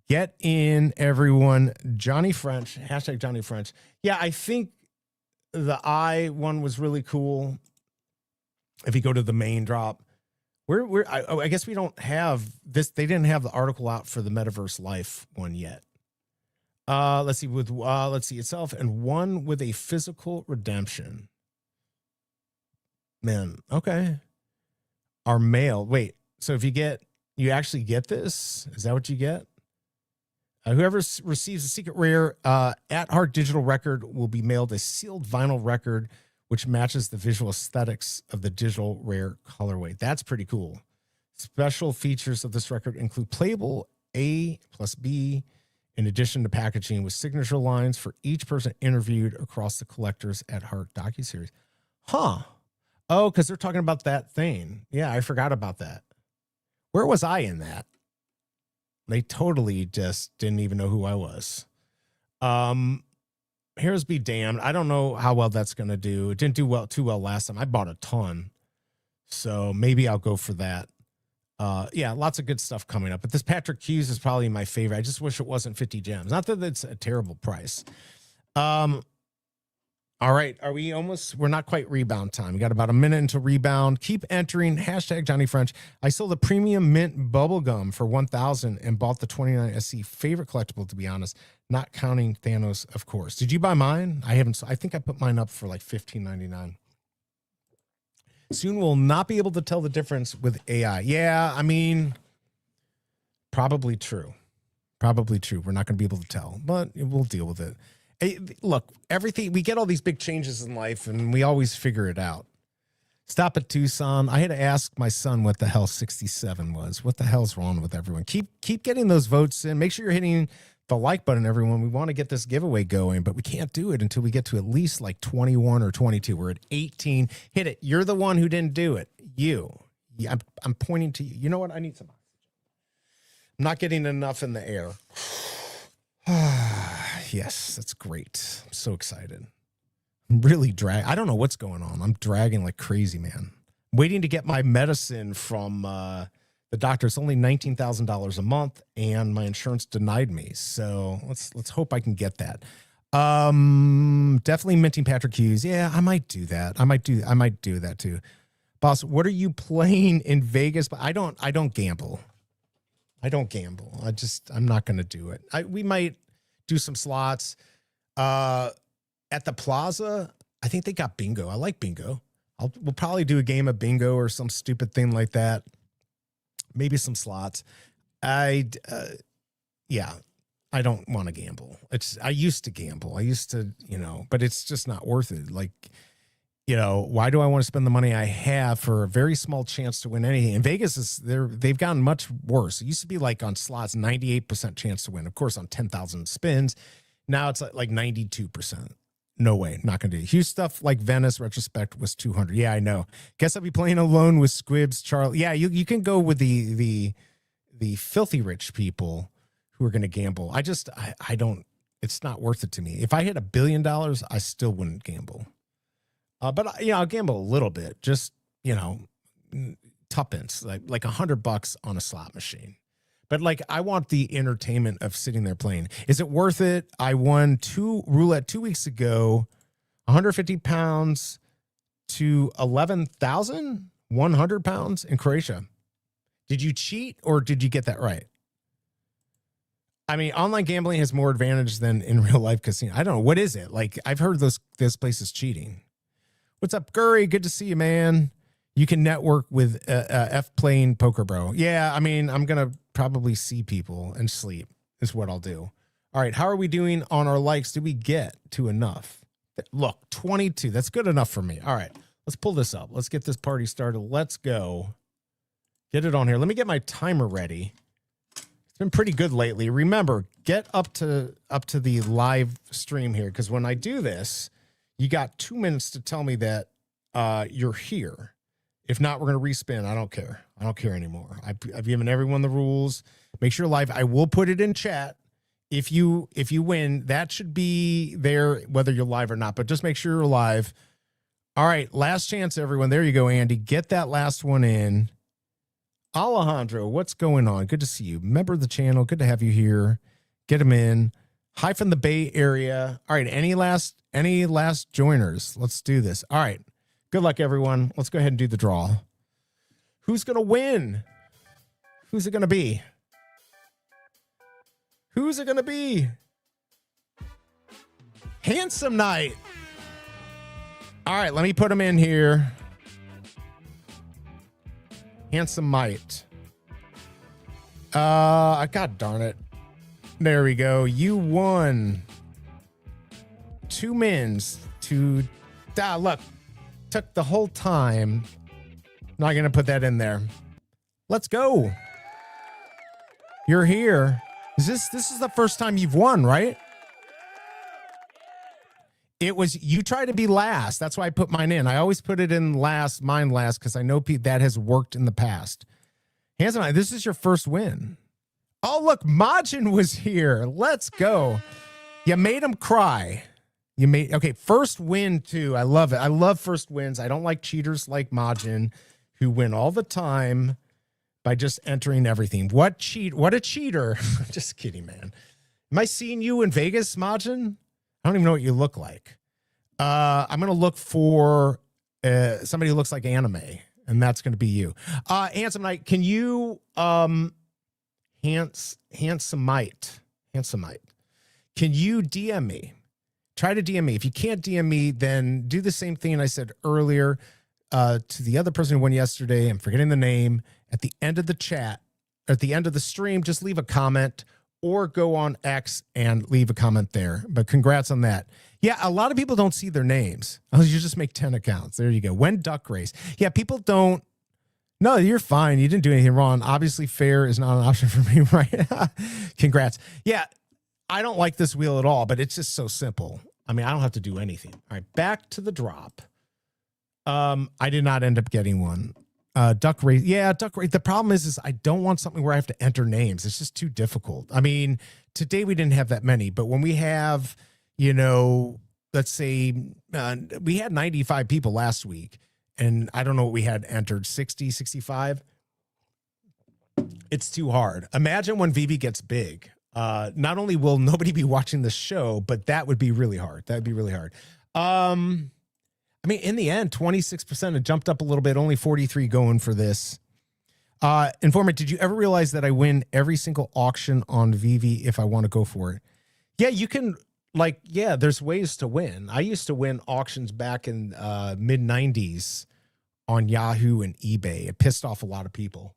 Get in, everyone. Johnny French, hashtag Johnny French. Yeah, I think the I one was really cool. If you go to the main drop, I guess we don't have this. They didn't have the article out for the Metaverse Life one yet. Let's see itself, and one with a physical redemption. Man, okay. Our mail. Wait, so if you actually get this, is that what you get? Whoever receives a secret rare at Heart digital record will be mailed a sealed vinyl record which matches the visual aesthetics of the digital rare colorway. That's pretty cool. Special features of this record include playable A+B, in addition to packaging with signature lines for each person interviewed across the Collectors at Heart docuseries. Huh. Oh, because they're talking about that thing. Yeah, I forgot about that. Where was I in that? They totally just didn't even know who I was. Here's be damned. I don't know how well that's going to do. It didn't do too well last time. I bought a ton. So maybe I'll go for that. Yeah, lots of good stuff coming up. But this Patrick Hughes is probably my favorite. I just wish it wasn't 50 gems. Not that it's a terrible price. All right. We're not quite rebound time. We got about a minute until rebound. Keep entering. Hashtag Johnny French. I sold the premium mint bubblegum for 1,000 and bought the 29 SC favorite collectible, to be honest, not counting Thanos, of course. Did you buy mine? I haven't. I think I put mine up for like $15.99. Soon we'll not be able to tell the difference with AI. Yeah, I mean, probably true. Probably true. We're not going to be able to tell, but we'll deal with it. Hey, look, everything, we get all these big changes in life and we always figure it out. Stop at Tucson. I had to ask my son what the hell 67 was. What the hell's wrong with everyone? Keep getting those votes in. Make sure you're hitting the like button, everyone. We want to get this giveaway going, but we can't do it until we get to at least like 21 or 22. We're at 18. Hit it. You're the one who didn't do it. You. Yeah, I'm pointing to you. You know what? I need some oxygen. I'm not getting enough in the air. Yes, that's great. I'm so excited. I'm really I don't know what's going on. I'm dragging like crazy, man. I'm waiting to get my medicine from the doctor. It's only $19,000 a month, and my insurance denied me. So let's hope I can get that. Definitely minting Patrick Hughes. Yeah, I might do that. I might do that too. Boss, what are you playing in Vegas? But I don't gamble. I don't gamble. I'm not going to do it. We might do some slots at the Plaza. I think they got bingo. I like bingo. We'll probably do a game of bingo or some stupid thing like that. Maybe some slots. Yeah, I don't want to gamble. I used to gamble. I used to, but it's just not worth it. Like, why do I want to spend the money I have for a very small chance to win anything? In Vegas, they've gotten much worse. It used to be like on slots, 98% chance to win. Of course, on 10,000 spins. Now it's like 92%. No way. Not going to do it. Huge stuff like Venice retrospect was 200. Yeah, I know. Guess I'll be playing alone with Squibs, Charlie. Yeah, you can go with the filthy rich people who are going to gamble. I don't, it's not worth it to me. If I hit $1 billion, I still wouldn't gamble. But I'll gamble a little bit, just, tuppence, like $100 on a slot machine. But like, I want the entertainment of sitting there playing. Is it worth it? I won roulette 2 weeks ago, 150 pounds to 11,100 pounds in Croatia. Did you cheat or did you get that right? I mean, online gambling has more advantage than in real life casino. I don't know. What is it? Like, I've heard this place is cheating. What's up, Gurry? Good to see you, man. You can network with F playing poker, bro. Yeah, I mean, I'm going to probably see people and sleep is what I'll do. All right, how are we doing on our likes? Did we get to enough? Look, 22. That's good enough for me. All right, let's pull this up. Let's get this party started. Let's go. Get it on here. Let me get my timer ready. It's been pretty good lately. Remember, get up to the live stream here, because when I do this, you got 2 minutes to tell me that you're here. If not, we're going to respin. I don't care. I don't care anymore. I've given everyone the rules. Make sure live. I will put it in chat. If you win, that should be there whether you're live or not. But just make sure you're live. All right, last chance, everyone. There you go, Andy. Get that last one in. Alejandro, what's going on? Good to see you. Member of the channel. Good to have you here. Get him in. Hi from the Bay Area. All right, any last joiners? Let's do this. All right. Good luck, everyone. Let's go ahead and do the draw. Who's going to win? Who's it going to be? Who's it going to be? Handsome Knight. All right, let me put him in here. Handsome Knight. God darn it. There we go. You won. 2 mins to... look. Took the whole time. Not going to put that in there. Let's go. You're here. This is the first time you've won, right? It was, you try to be last. That's why I put mine in. I always put it in mine last, because I know that has worked in the past. Handsome, this is your first win. Oh, look, Majin was here. Let's go. You made him cry. Okay, first win too. I love it. I love first wins. I don't like cheaters like Majin, who win all the time by just entering everything. What a cheater. Just kidding, man. Am I seeing you in Vegas, Majin? I don't even know what you look like. I'm going to look for somebody who looks like anime, and that's going to be you. Handsome Knight, can you, Handsome Knight, can you DM me? Try to DM me. If you can't DM me, then do the same thing I said earlier to the other person who won yesterday. I'm forgetting the name. At the end of the chat, at the end of the stream, just leave a comment or go on X and leave a comment there. But congrats on that. Yeah, a lot of people don't see their names. Oh, you just make 10 accounts. There you go. When duck race. Yeah, people don't. No, you're fine. You didn't do anything wrong. Obviously, fair is not an option for me, right? Congrats. Yeah, I don't like this wheel at all, but it's just so simple. I mean, I don't have to do anything. All right, back to the drop. I did not end up getting one. Duck race. Yeah, duck race. The problem is I don't want something where I have to enter names. It's just too difficult. I mean, today we didn't have that many, but when we have, let's say we had 95 people last week, and I don't know what we had entered, 60, 65. It's too hard. Imagine when VeVe gets big. Not only will nobody be watching the show, but that would be really hard. That would be really hard. I mean, in the end, 26%, it jumped up a little bit, only 43 going for this. Informmint, did you ever realize that I win every single auction on VeVe if I want to go for it? Yeah, you can, there's ways to win. I used to win auctions back in mid-90s on Yahoo and eBay. It pissed off a lot of people.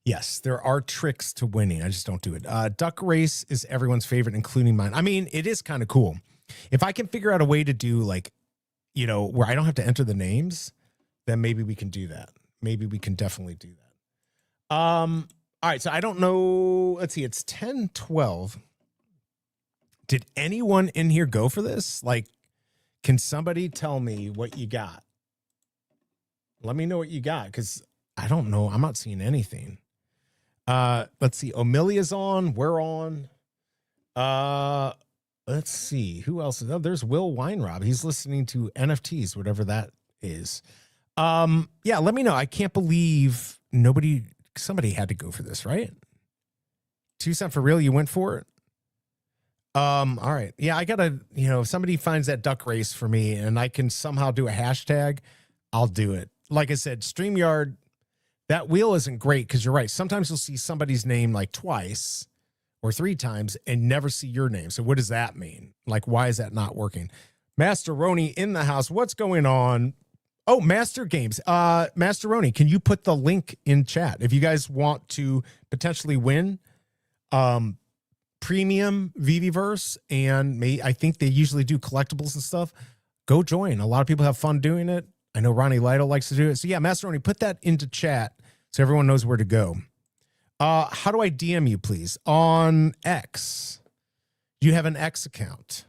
Yes, there are tricks to winning. I just don't do it. Duck race is everyone's favorite, including mine. I mean, it is kind of cool. If I can figure out a way to do where I don't have to enter the names, then maybe we can do that. Maybe we can definitely do that. All right, so I don't know. Let's see, it's 10:12. Did anyone in here go for this? Can somebody tell me what you got? Let me know what you got, because I don't know. I'm not seeing anything. Let's see. Omilia's on. We're on. Let's see. Who else is? Oh, there's Will Weinrob. He's listening to NFTs, whatever that is. Yeah, let me know. I can't believe somebody had to go for this, right? 2 cent for real. You went for it. All right. Yeah, I gotta, if somebody finds that duck race for me and I can somehow do a hashtag, I'll do it. Like I said, StreamYard, that wheel isn't great because you're right. Sometimes you'll see somebody's name twice or 3 times and never see your name. So what does that mean? Why is that not working? Master Roni in the house. What's going on? Oh, Master Games. Master Roni, can you put the link in chat? If you guys want to potentially win, premium VeVeverse, and I think they usually do collectibles and stuff. Go join. A lot of people have fun doing it. I know Ronnie Lytle likes to do it. So yeah, Masteroni, put that into chat so everyone knows where to go. How do I DM you, please? On X. Do you have an X account?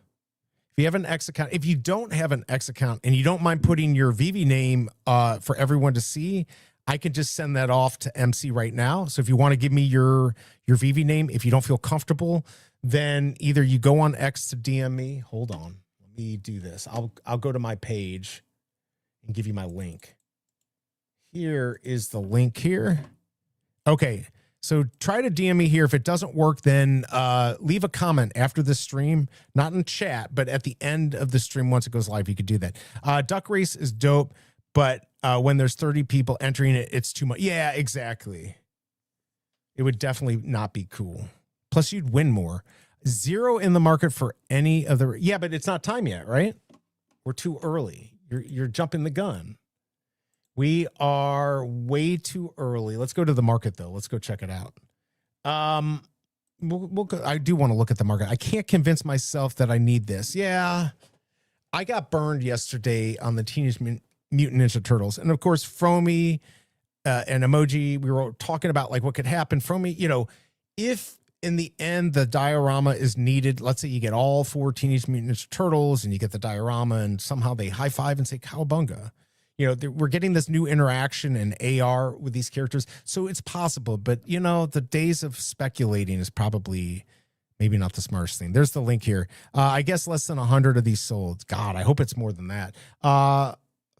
If you have an X account, if you don't have an X account and you don't mind putting your VeVe name for everyone to see, I can just send that off to MC right now. So if you want to give me your VeVe name, if you don't feel comfortable, then either you go on X to DM me. Hold on. Let me do this. I'll go to my page and give you my link. Here is the link here. Okay. So try to DM me here. If it doesn't work, then leave a comment after the stream, not in chat, but at the end of the stream once it goes live, you could do that. Duck Race is dope, but when there's 30 people entering it, it's too much. Yeah, exactly. It would definitely not be cool. Plus, you'd win more. 0 in the market for any of the... Yeah, but it's not time yet, right? We're too early. You're jumping the gun. We are way too early. Let's go to the market, though. Let's go check it out. We'll go, I do want to look at the market. I can't convince myself that I need this. Yeah, I got burned yesterday on the Teenage Mutant Ninja Turtles. And, of course, Fromy and Emoji, we were talking about, like, what could happen. Fromy, you know, if in the end the diorama is needed, let's say you get all 4 Teenage Mutant Ninja Turtles and you get the diorama and somehow they high-five and say, cowabunga. You know, we're getting this new interaction and AR with these characters. So it's possible. But, you know, the days of speculating is probably maybe not the smartest thing. There's the link here. I guess less than 100 of these sold. God, I hope it's more than that.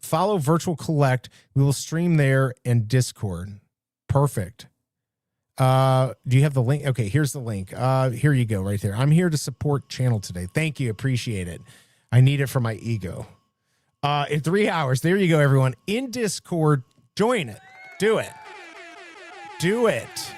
Follow Virtual Collect. We will stream there and Discord. Perfect. Do you have the link? Okay, here's the link. Here you go right there. I'm here to support channel today. Thank you. Appreciate it. I need it for my ego. In 3 hours. There you go, everyone. In Discord, join it. Do it. Do it.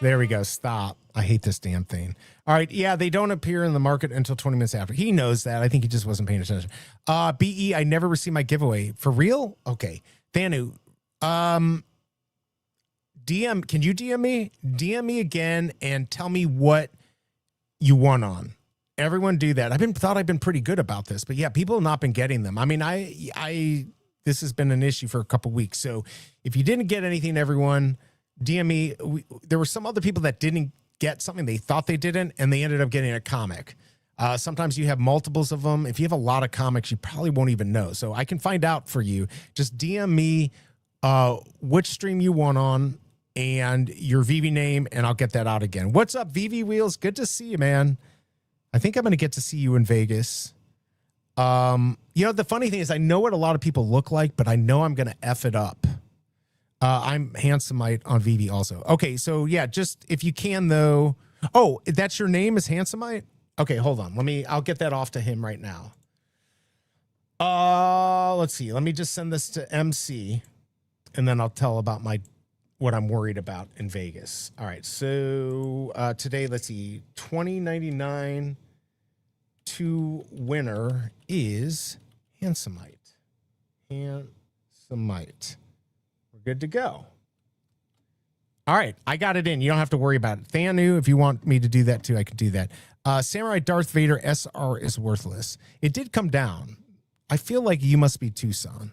There we go. Stop. I hate this damn thing. All right. Yeah, they don't appear in the market until 20 minutes after. He knows that. I think he just wasn't paying attention. BE, I never received my giveaway. For real? Okay. Thanu, DM, can you DM me? DM me again and tell me what you won on. Everyone do that. Thought I've been pretty good about this, but yeah, people have not been getting them. I mean, this has been an issue for a couple weeks. So if you didn't get anything, everyone, DM me. There were some other people that didn't get something. They thought they didn't, and they ended up getting a comic. Sometimes you have multiples of them. If you have a lot of comics, you probably won't even know. So I can find out for you. Just DM me which stream you won on and your VeVe name, and I'll get that out again. What's up, VeVe Wheels? Good to see you, man. I think I'm going to get to see you in Vegas. You know, the funny thing is I know what a lot of people look like, but I know I'm going to F it up. I'm Handsomite on VeVe also. Okay, so yeah, just if you can, though. Oh, that's your name is Handsomite? Okay, hold on. I'll get that off to him right now. Let's see. Let me just send this to MC, and then I'll tell about what I'm worried about in Vegas. All right, so today, let's see, 2099 to winner is Handsomite. Handsomite. We're good to go. All right, I got it in. You don't have to worry about it. Thanu, if you want me to do that too, I can do that. Samurai Darth Vader SR is worthless. It did come down. I feel like you must be Tucson.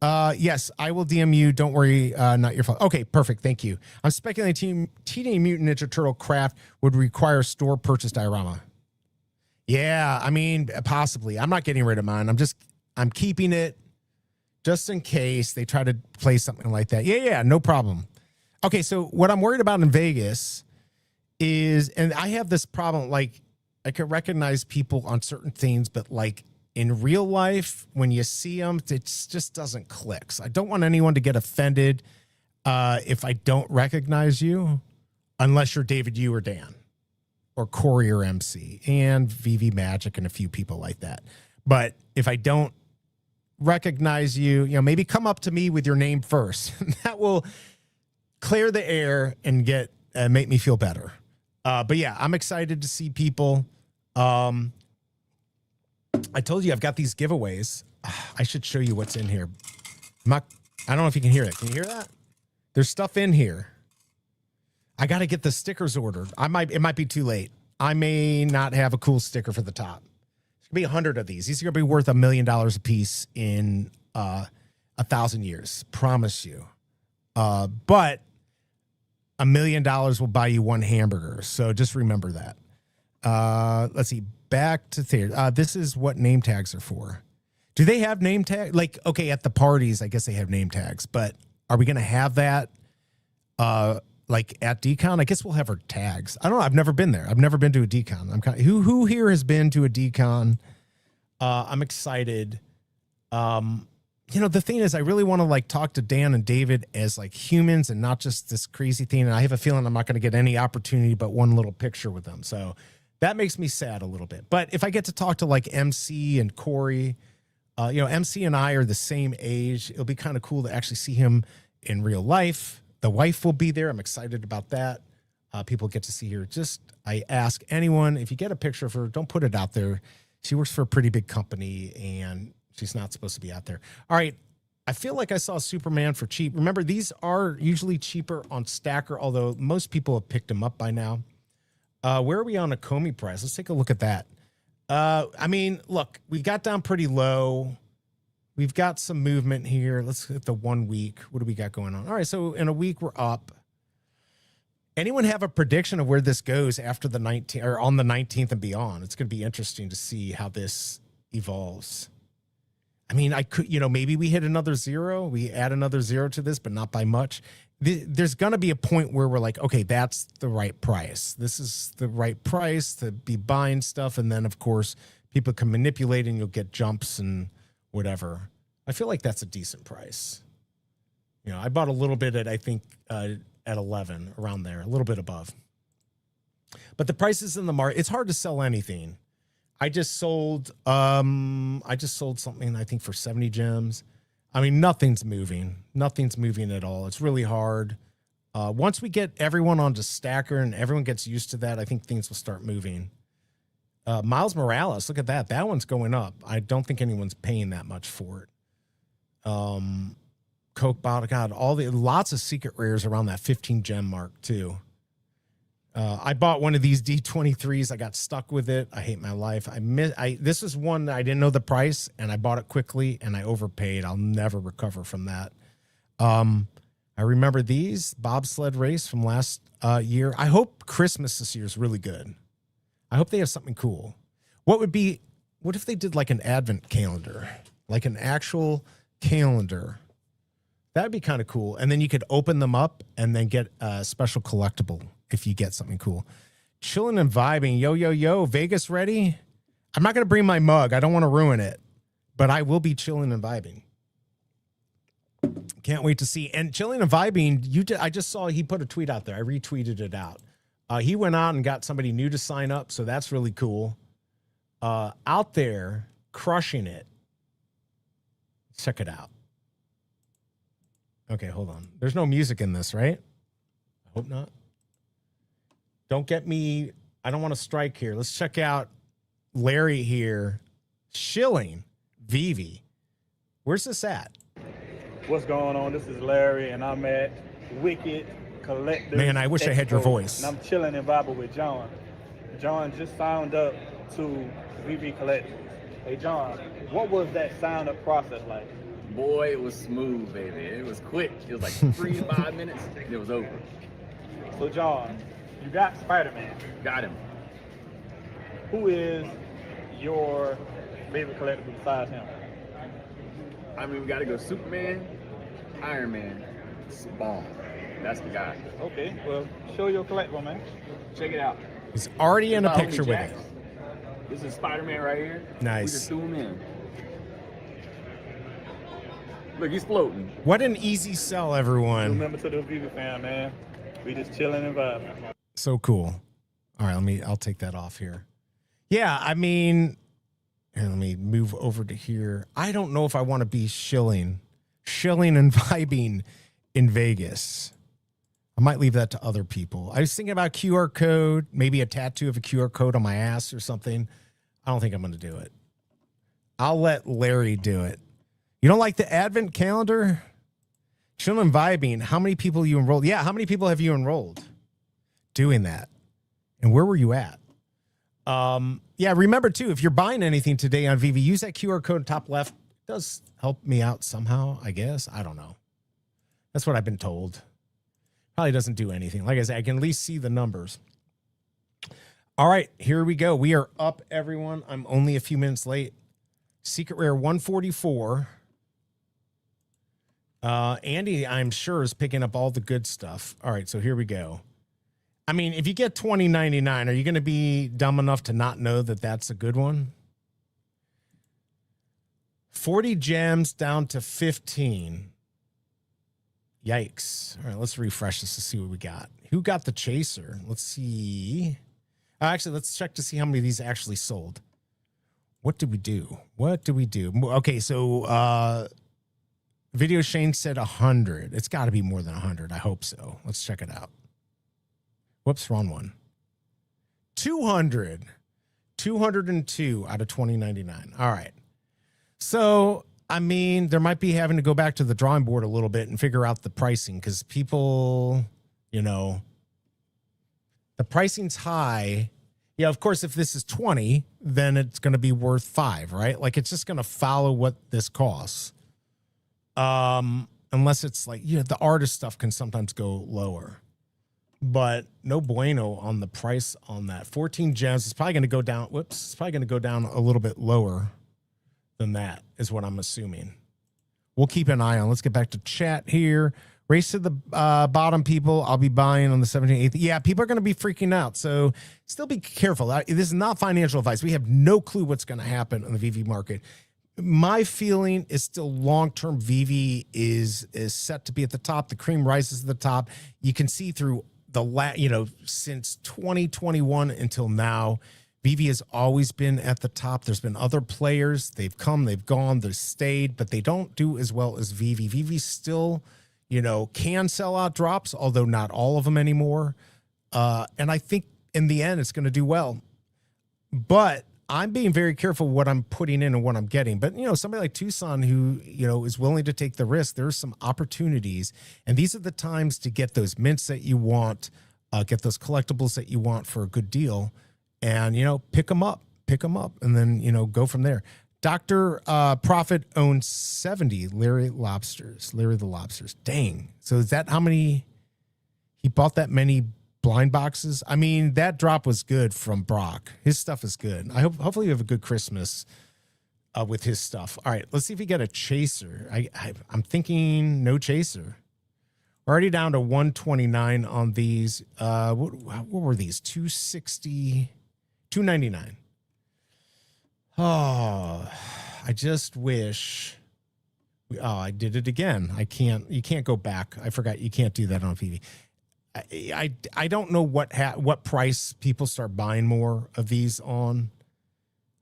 Yes, I will DM you. Don't worry, not your fault. Okay, perfect. Thank you. I'm speculating Teenage Mutant Ninja Turtle craft would require store purchase diorama. Yeah, I mean, possibly. I'm not getting rid of mine. I'm keeping it just in case they try to play something like that. Yeah, no problem. Okay, so what I'm worried about in Vegas is, and I have this problem, like, I can recognize people on certain things, but like in real life, when you see them, it just doesn't click. So I don't want anyone to get offended if I don't recognize you, unless you're David, you or Dan, or Corey or MC, and VeVe Magic and a few people like that. But if I don't recognize you, maybe come up to me with your name first. That will clear the air and make me feel better. But yeah, I'm excited to see people. I told you I've got these giveaways. I should show you what's in here. I don't know if you can hear it. Can you hear that? There's stuff in here. I got to get the stickers ordered. It might be too late. I may not have a cool sticker for the top. It's gonna be 100 of these. These are gonna be worth $1 million a piece in 1,000 years. Promise you. But $1 million will buy you one hamburger. So just remember that. Let's see. Back to theater. This is what name tags are for. Do they have name tags? Like, okay, at the parties, I guess they have name tags, but are we going to have that like at decon? I guess we'll have our tags. I don't know. I've never been there. I've never been to a decon. Who here has been to a decon? I'm excited. The thing is, I really want to like talk to Dan and David as like humans and not just this crazy thing. And I have a feeling I'm not going to get any opportunity but one little picture with them. So that makes me sad a little bit. But if I get to talk to like MC and Corey, MC and I are the same age. It'll be kind of cool to actually see him in real life. The wife will be there. I'm excited about that. People get to see her. I ask anyone, if you get a picture of her, don't put it out there. She works for a pretty big company and she's not supposed to be out there. All right. I feel like I saw Superman for cheap. Remember, these are usually cheaper on Stacker, although most people have picked them up by now. Where are we on a Comey price? Let's take a look at that. Look, we got down pretty low. We've got some movement here. Let's hit the 1 week. What do we got going on? All right, so in a week, we're up. Anyone have a prediction of where this goes after the 19th or on the 19th and beyond? It's going to be interesting to see how this evolves. I mean, I could, maybe we hit another zero. We add another zero to this, but not by much. There's going to be a point where we're like, okay, that's the right price. This is the right price to be buying stuff. And then, of course, people can manipulate and you'll get jumps and whatever. I feel like that's a decent price. I bought a little bit at, I think, at 11, around there, a little bit above. But the prices in the market, it's hard to sell anything. I just sold something, I think, for 70 gems. I mean, nothing's moving. Nothing's moving at all. It's really hard. Once we get everyone onto Stacker and everyone gets used to that, I think things will start moving. Miles Morales, look at that. That one's going up. I don't think anyone's paying that much for it. Coke bottle, God, lots of secret rares around that 15 gem mark too. I bought one of these D23s. I got stuck with it. I hate my life. This is one that I didn't know the price and I bought it quickly and I overpaid. I'll never recover from that. I remember these bobsled race from last year. I hope Christmas this year is really good. I hope they have something cool. What if they did like an advent calendar, like an actual calendar? That'd be kind of cool. And then you could open them up and then get a special collectible if you get something cool. Chilling and vibing. Yo, Vegas ready? I'm not going to bring my mug. I don't want to ruin it, but I will be chilling and vibing. Can't wait to see. And chilling and vibing, I just saw he put a tweet out there. I retweeted it out. He went out and got somebody new to sign up, so that's really cool. Out there, crushing it. Check it out. Okay, hold on. There's no music in this, right? I hope not. Don't get me. I don't want to strike here. Let's check out Larry here. Shilling VeVe. Where's this at? What's going on? This is Larry, and I'm at Wicked Collectibles. Man, I wish I had your voice. And I'm chilling and vibing with John. John just signed up to VeVe Collectibles. Hey, John, what was that sign-up process like? Boy, it was smooth, baby. It was quick. It was like 3 to 5 minutes. It was over. So, John, you got Spider-Man. Got him. Who is your favorite collectible besides him? I mean, we got to go Superman, Iron Man, Spawn. That's the guy. Okay, well, show your collectible, man. Check it out. He's already in a picture with it. This is Spider-Man right here. Nice. We just threw him in. Look, he's floating. What an easy sell, everyone. Remember to the VeVe fan, man. We just chilling and vibing. So cool. All right, I'll take that off here. Yeah, I mean, here, let me move over to here. I don't know if I want to be shilling and vibing in Vegas. I might leave that to other people. I was thinking about QR code, maybe a tattoo of a QR code on my ass or something. I don't think I'm going to do it. I'll let Larry do it. You don't like the advent calendar? Chilling and vibing. How many people you enrolled? Yeah, how many people have you enrolled? doing that? And where were you at? Yeah, remember too, if you're buying anything today on VeVe, use that QR code top left. It does help me out somehow, I guess. I don't know. That's what I've been told. Probably doesn't do anything. Like I said, I can at least see the numbers. All right, here we go. We are up, everyone. I'm only a few minutes late. Secret Rare 144. Andy, I'm sure, is picking up all the good stuff. All right, so here we go. I mean, if you get $20.99, are you going to be dumb enough to not know that that's a good one? 40 gems down to 15. Yikes. All right, let's refresh this to see what we got. Who got the chaser? Let's see. Actually, let's check to see how many of these actually sold. What did we do? What did we do? Okay, so Video Shane said 100. It's got to be more than 100. I hope so. Let's check it out. Whoops, wrong one. 200. 202 out of 2099. All right. So, I mean, there might be having to go back to the drawing board a little bit and figure out the pricing because people, you know, the pricing's high. Yeah, of course, if this is 20, then it's going to be worth 5, right? Like, it's just going to follow what this costs. Unless it's like, you know, the artist stuff can sometimes go lower. But no bueno on the price on that. 14 gems is probably going to go down. Whoops. It's probably going to go down a little bit lower than that is what I'm assuming. We'll keep an eye on. Let's get back to chat here. Race to the bottom, people. I'll be buying on the 17th. Yeah, people are going to be freaking out. So still be careful. This is not financial advice. We have no clue what's going to happen on the VeVe market. My feeling is still long-term VeVe is set to be at the top. The cream rises to the top. You can see through since 2021 until now, VeVe has always been at the top. There's been other players. They've come, they've gone, they've stayed, but they don't do as well as VeVe. VeVe still, can sell out drops, although not all of them anymore. And I think in the end, it's going to do well. But I'm being very careful what I'm putting in and what I'm getting. But, somebody like Tucson who, is willing to take the risk, there's some opportunities. And these are the times to get those mints that you want, get those collectibles that you want for a good deal. And, pick them up, and then, go from there. Dr. Profit owns 70 Larry the Lobsters. Dang. So is that how many? He bought that many blind boxes? I mean, that drop was good from Brock. His stuff is good. Hopefully you have a good Christmas with his stuff. All right, let's see if we get a chaser. I'm thinking no chaser. We're already down to 129 on these. What were these? 260, 299. Oh, I just wish. I did it again. You can't go back. I forgot you can't do that on VeVe. I don't know what price people start buying more of these on.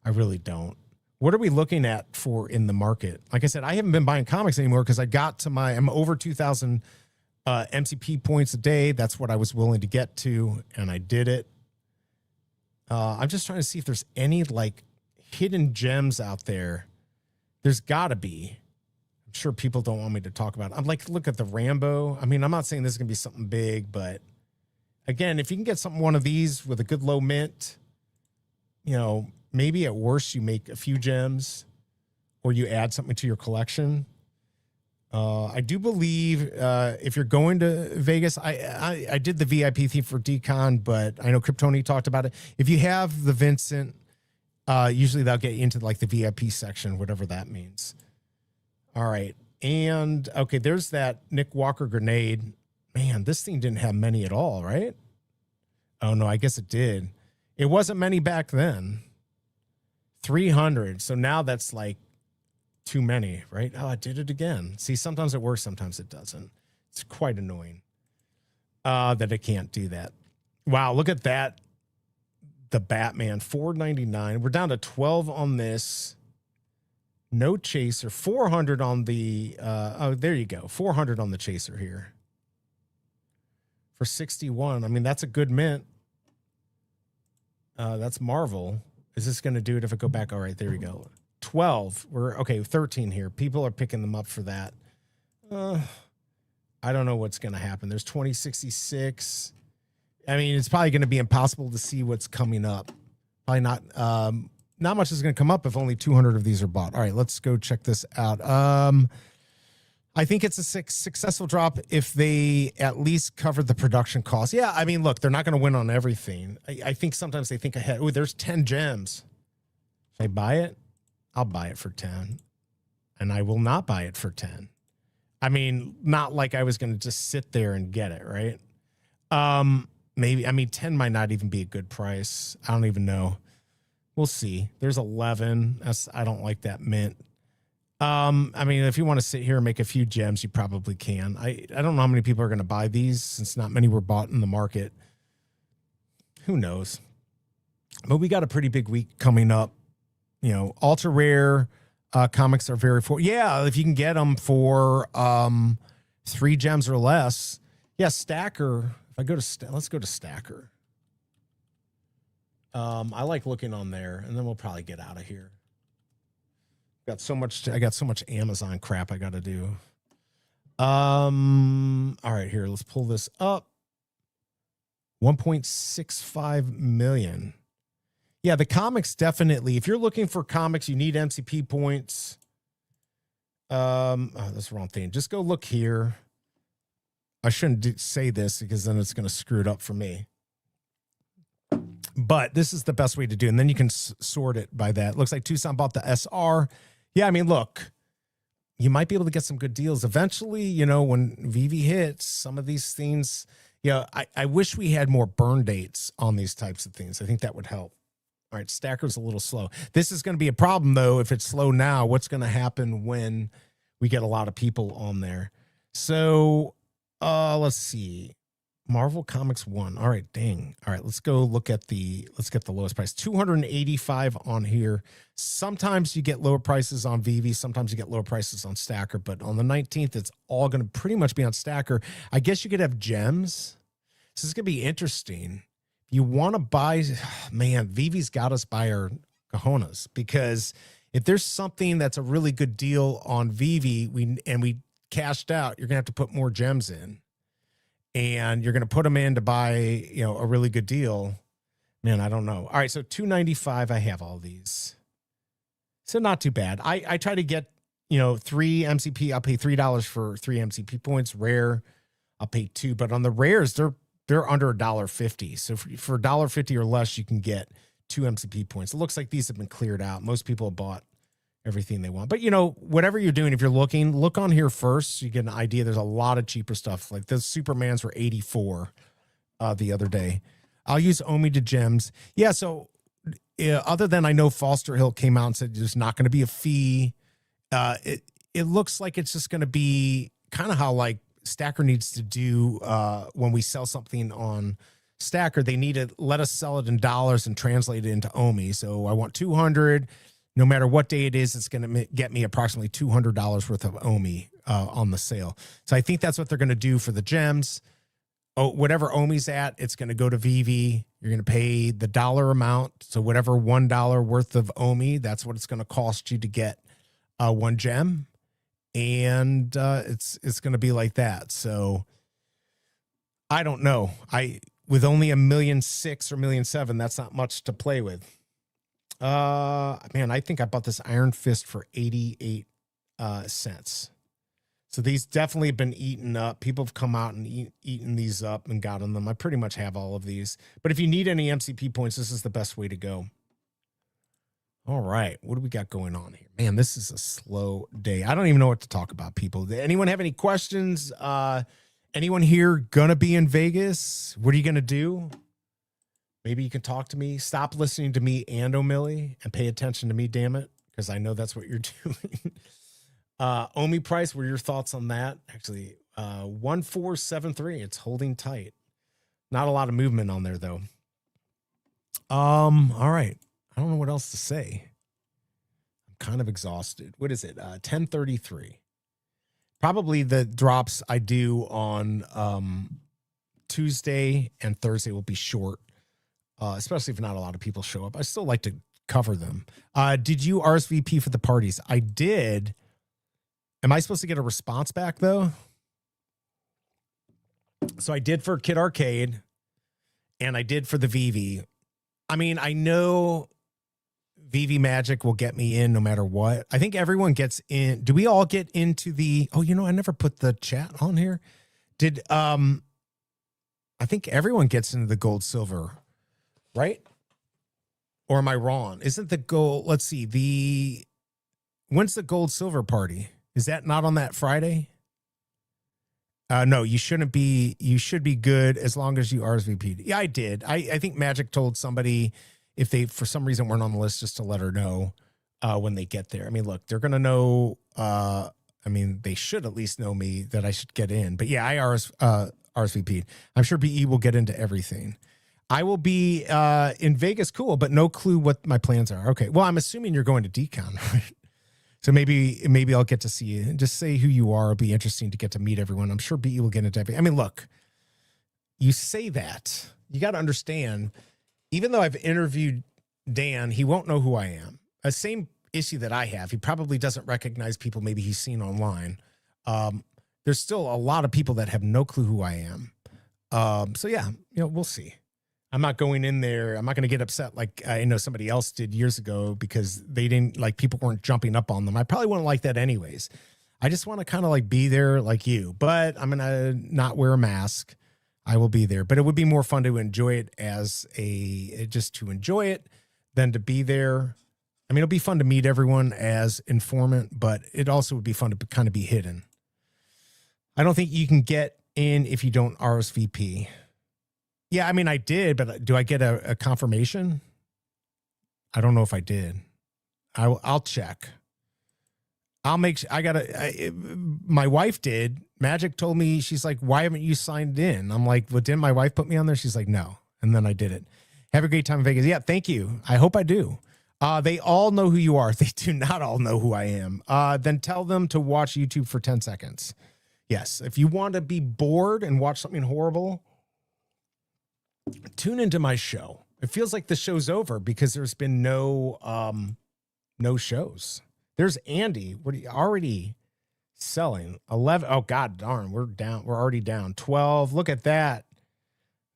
I really don't. What are we looking at for in the market? Like I said, I haven't been buying comics anymore because I'm over 2,000 MCP points a day. That's what I was willing to get to, and I did it. I'm just trying to see if there's any like hidden gems out there. There's got to be. I'm sure people don't want me to talk about it. I'm like, look at the Rambo. I mean, I'm not saying this is going to be something big, but again, if you can get one of these with a good low mint, maybe at worst you make a few gems or you add something to your collection. I do believe if you're going to Vegas, I did the VIP theme for Decon, but I know Kryptoni talked about it. If you have the Vincent, usually they'll get you into like the VIP section, whatever that means. All right. And okay, there's that Nick Walker grenade. Man, this thing didn't have many at all, right? Oh no, I guess it did. It wasn't many back then. 300. So now that's like too many, right? Oh, I did it again. See, sometimes it works, sometimes it doesn't. It's quite annoying that it can't do that. Wow, look at that. The Batman, $4.99. We're down to 12 on this. No chaser. 400 on the there you go. 400 on the chaser here. For 61. I mean, that's a good mint. That's Marvel. Is this going to do it if I go back? All right, there we go. 12. We're okay, 13 here. People are picking them up for that. I don't know what's going to happen. There's 2066. I mean, it's probably going to be impossible to see what's coming up. Probably not. Not much is going to come up if only 200 of these are bought. All right, let's go check this out. I think it's a successful drop if they at least cover the production costs. Yeah, I mean, look, they're not going to win on everything. I think sometimes they think ahead. Oh, there's 10 gems. Should I buy it? I'll buy it for 10. And I will not buy it for 10. I mean, not like I was going to just sit there and get it, right? Maybe, I mean, 10 might not even be a good price. I don't even know. We'll see. There's 11. I don't like that mint. I mean, if you want to sit here and make a few gems, you probably can. I don't know how many people are going to buy these since not many were bought in the market. Who knows? But we got a pretty big week coming up. You know, ultra rare comics are very yeah, if you can get them for 3 gems or less. Yeah, Stacker. If I go to let's go to Stacker. I like looking on there, and then we'll probably get out of here. I got so much Amazon crap I got to do. All right, here, let's pull this up. 1.65 million. Yeah, the comics definitely. If you're looking for comics, you need MCP points. Oh, that's the wrong thing. Just go look here. I shouldn't say this because then it's going to screw it up for me. But this is the best way to do it. And then you can sort it by that. Looks like Tucson bought the SR. Yeah, I mean, look, you might be able to get some good deals. Eventually, you know, when VeVe hits, some of these things, yeah, I wish we had more burn dates on these types of things. I think that would help. All right, Stacker's a little slow. This is going to be a problem, though, if it's slow now. What's going to happen when we get a lot of people on there? So let's see. Marvel Comics 1. All right, dang. All right, let's go look at let's get the lowest price. 285 on here. Sometimes you get lower prices on VeVe. Sometimes you get lower prices on Stacker. But on the 19th, it's all going to pretty much be on Stacker. I guess you could have gems. This is going to be interesting. If you want to buy, man, VeVe's got us by our cojones. Because if there's something that's a really good deal on VeVe, we cashed out, you're going to have to put more gems in. And you're going to put them in to buy, you know, a really good deal. Man, I don't know. All right, so 295. I have all these, so not too bad. I try to get, you know, 3 MCP. I'll pay $3 for 3 MCP points. Rare, I'll pay 2. But on the rares, they're under $1.50. So for $1.50 or less, you can get 2 MCP points. It looks like these have been cleared out. Most people have bought everything they want. But, you know, whatever you're doing, if you're looking, look on here first so you get an idea. There's a lot of cheaper stuff. Like those Supermans were 84 the other day. I'll use Omi to gems. Yeah, so other than I know Foster Hill came out and said there's not going to be a fee, it looks like it's just going to be kind of how like Stacker needs to do when we sell something on Stacker. They need to let us sell it in dollars and translate it into Omi. So I want 200. No matter what day it is, it's going to get me approximately $200 worth of Omi on the sale. So I think that's what they're going to do for the gems. Oh, whatever Omi's at, it's going to go to VeVe. You're going to pay the dollar amount. So whatever $1 worth of Omi, that's what it's going to cost you to get 1 gem. And it's going to be like that. So I don't know. With only 1.6 million or 1.7 million, that's not much to play with. Man, I think I bought this Iron Fist for 88 cents. So these definitely have been eaten up. People have come out and eaten these up and gotten them. I pretty much have all of these. But if you need any MCP points, this is the best way to go. All right, what do we got going on here? Man, this is a slow day. I don't even know what to talk about, people. Anyone have any questions? Anyone here gonna be in Vegas? What are you gonna do? Maybe you can talk to me. Stop listening to me and O'Milly and pay attention to me, damn it, because I know that's what you're doing. Omi price, what are your thoughts on that? Actually, 1473. It's holding tight. Not a lot of movement on there, though. All right. I don't know what else to say. I'm kind of exhausted. What is it? 1033. Probably the drops I do on Tuesday and Thursday will be short. Especially if not a lot of people show up. I still like to cover them. Did you RSVP for the parties? I did. Am I supposed to get a response back, though? So I did for Kid Arcade. and I did for the VeVe. I mean, I know VeVe Magic will get me in no matter what. I think everyone gets in. Do we all get into the, oh, I never put the chat on here. I think everyone gets into the gold, silver, right? Or am I wrong? Isn't the gold, let's see, when's the gold, silver party? Is that not on that Friday? No, you shouldn't be. You should be good as long as you RSVP'd. Yeah, I did. I think Magic told somebody if they, for some reason, weren't on the list just to let her know when they get there. I mean, look, they're going to know. I mean, they should at least know me that I should get in. But yeah, I RSVP'd. I'm sure BE will get into everything. I will be in Vegas. Cool, but no clue what my plans are. Okay, well, I'm assuming you're going to Decon, right? So maybe I'll get to see you. Just say who you are. It'll be interesting to get to meet everyone. I'm sure BE will get into everything. I mean, look, you say that. You got to understand, even though I've interviewed Dan, he won't know who I am. The same issue that I have. He probably doesn't recognize people maybe he's seen online. There's still a lot of people that have no clue who I am. So yeah, we'll see. I'm not going in there. I'm not going to get upset like I know somebody else did years ago because they didn't, like, people weren't jumping up on them. I probably wouldn't like that anyways. I just want to kind of like be there like you, but I'm going to not wear a mask. I will be there, but it would be more fun to enjoy it just to enjoy it than to be there. I mean, it'll be fun to meet everyone as Informmint, but it also would be fun to kind of be hidden. I don't think you can get in if you don't RSVP. Yeah, I mean, I did, but do I get a confirmation? I don't know if I did. I'll check. I'll make sure. My wife did. Magic told me, she's like, why haven't you signed in? I'm like, well, didn't my wife put me on there? She's like, no. And then I did it. Have a great time in Vegas. Yeah, thank you. I hope I do. They all know who you are. They do not all know who I am. Then tell them to watch YouTube for 10 seconds. Yes, if you want to be bored and watch something horrible, tune into my show. It feels like the show's over because there's been no shows. There's Andy. What are you already selling? 11. Oh, God darn. We're down. We're already down. 12. Look at that.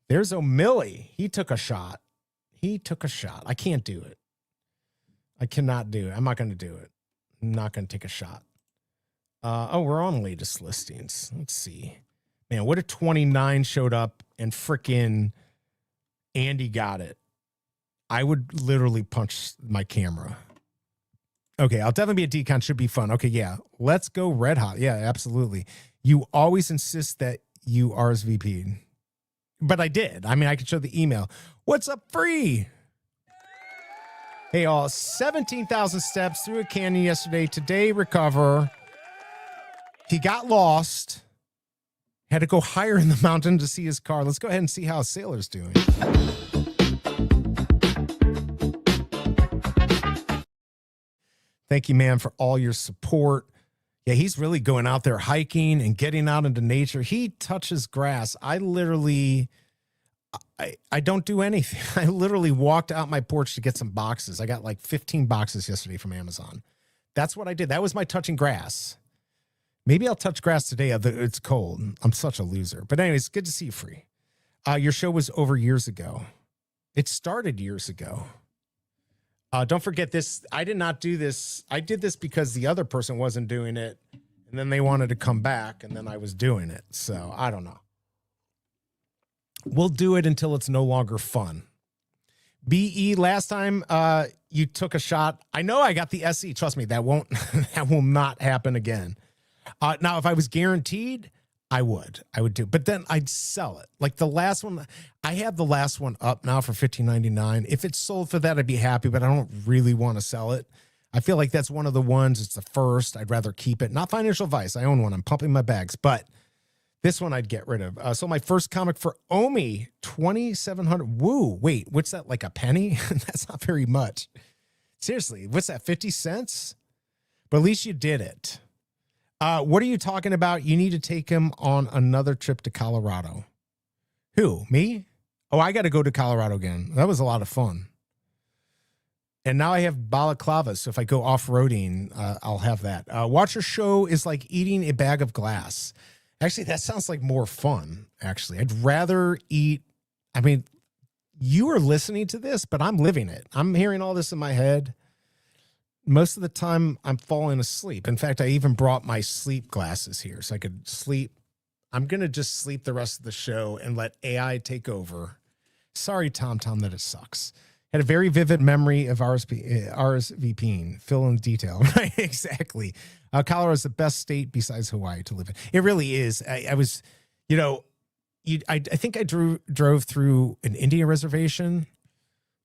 There's O'Milly. He took a shot. I can't do it. I cannot do it. I'm not going to do it. I'm not going to take a shot. We're on latest listings. Let's see. Man, what if 29 showed up and frickin' Andy got it? I would literally punch my camera. Okay, I'll definitely be a decon. Should be fun. Okay, yeah. Let's go red hot. Yeah, absolutely. You always insist that you RSVP'd. But I did. I mean, I could show the email. What's up, free? Hey, all. 17,000 steps through a canyon yesterday. Today, recover. He got lost. Had to go higher in the mountain to see his car. Let's go ahead and see how Sailor's doing. Thank you, man, for all your support. Yeah, he's really going out there hiking and getting out into nature. He touches grass. I don't do anything. I literally walked out my porch to get some boxes. I got like 15 boxes yesterday from Amazon. That's what I did. That was my touching grass. Maybe I'll touch grass today. It's cold. I'm such a loser. But anyways, good to see you, free. Your show was over years ago. It started years ago. Don't forget this. I did not do this. I did this because the other person wasn't doing it. And then they wanted to come back. And then I was doing it. So I don't know. We'll do it until it's no longer fun. BE, last time you took a shot. I know I got the SE. Trust me, that will not happen again. Now, if I was guaranteed, I would do, but then I'd sell it. Like the last one, I have the last one up now for $15.99. If it's sold for that, I'd be happy, but I don't really want to sell it. I feel like that's one of the ones. It's the first. I'd rather keep it. Not financial advice. I own one. I'm pumping my bags, but this one I'd get rid of. So my first comic for Omi, 2,700. Woo. Wait, what's that? Like a penny? That's not very much. Seriously, what's that? 50 cents? But at least you did it. What are you talking about? You need to take him on another trip to Colorado. Who? Me? Oh, I got to go to Colorado again. That was a lot of fun. And now I have balaclavas. So if I go off-roading, I'll have that. Watch your show is like eating a bag of glass. Actually, that sounds like more fun, actually. I'd rather eat, I mean, you are listening to this, but I'm living it. I'm hearing all this in my head. Most of the time I'm falling asleep. In fact, I even brought my sleep glasses here so I could sleep. I'm going to just sleep the rest of the show and let AI take over. Sorry, Tom, that it sucks. Had a very vivid memory of RSVPing. Fill in detail. Right, exactly. Colorado is the best state besides Hawaii to live in. It really is. I was, I think I drove through an Indian reservation.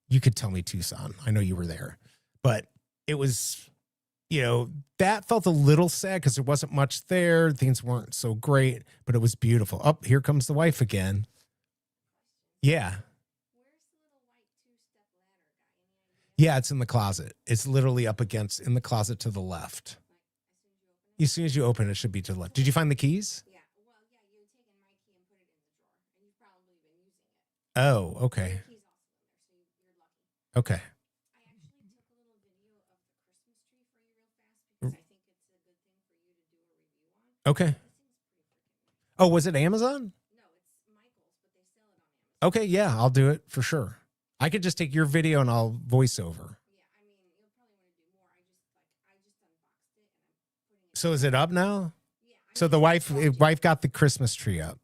You could tell me Tucson. I know you were there. But it was, that felt a little sad because there wasn't much there. Things weren't so great, but it was beautiful. Oh, here comes the wife again. Yeah. Yeah, it's in the closet. It's literally up against in the closet to the left. As soon as you open it, it should be to the left. Did you find the keys? Yeah. Well, yeah, you had taken my key and put it in the drawer, and you've probably been using it. Oh, okay. The key's also in there, so you're lucky. Okay. I actually took a little video of the Christmas tree for you real fast because I think it's a good thing for you to do a review on. Okay. This thing's pretty freaking nice. Oh, was it Amazon? No, it's Michael's, but they sell it on Amazon. Okay, yeah, I'll do it for sure. I could just take your video and I'll voice over. Yeah, I mean, you'll probably want to do more. I just unboxed it and I'm putting it. So is it up now? Yeah. So the wife got the Christmas tree up.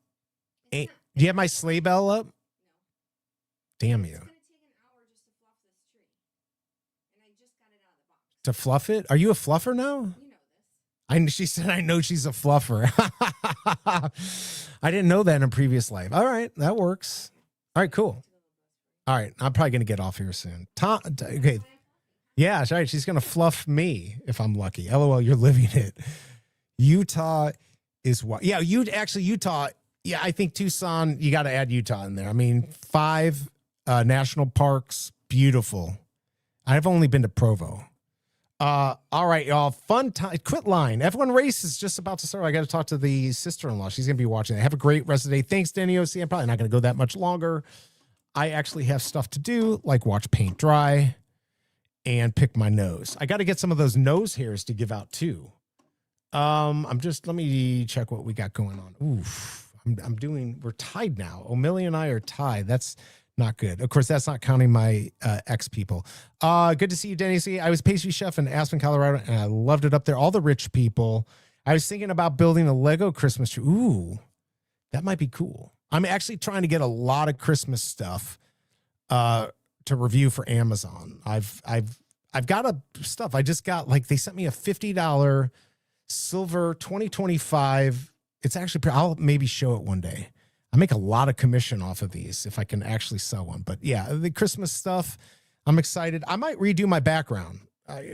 Do you have my sleigh bell up? No. Damn It's you. gonna take an hour just to fluff this tree, and I just got it out of the box. To fluff it? Are you a fluffer now? You know this. She said, I know she's a fluffer. I didn't know that in a previous life. All right, that works. All right, cool. All right, I'm probably going to get off here soon. Okay. Yeah, that's right. She's going to fluff me if I'm lucky. LOL, you're living it. Utah is what? Yeah, Utah. Yeah, I think Tucson, you got to add Utah in there. I mean, 5 national parks, beautiful. I've only been to Provo. All right, y'all. Fun time. Quit line. F1 race is just about to start. I got to talk to the sister-in-law. She's going to be watching it. Have a great rest of the day. Thanks, Danny OC. I'm probably not going to go that much longer. I actually have stuff to do, like watch paint dry and pick my nose. I got to get some of those nose hairs to give out too. Let me check what we got going on. Oof. We're tied now. O'Malley and I are tied. That's not good. Of course, that's not counting my ex people. Good to see you, Denny. See, I was pastry chef in Aspen, Colorado, and I loved it up there. All the rich people. I was thinking about building a Lego Christmas tree. Ooh, that might be cool. I'm actually trying to get a lot of Christmas stuff to review for Amazon. I've got stuff. I just got, they sent me a $50 silver 2025. It's actually, I'll maybe show it one day. I make a lot of commission off of these if I can actually sell one. But yeah, the Christmas stuff, I'm excited. I might redo my background.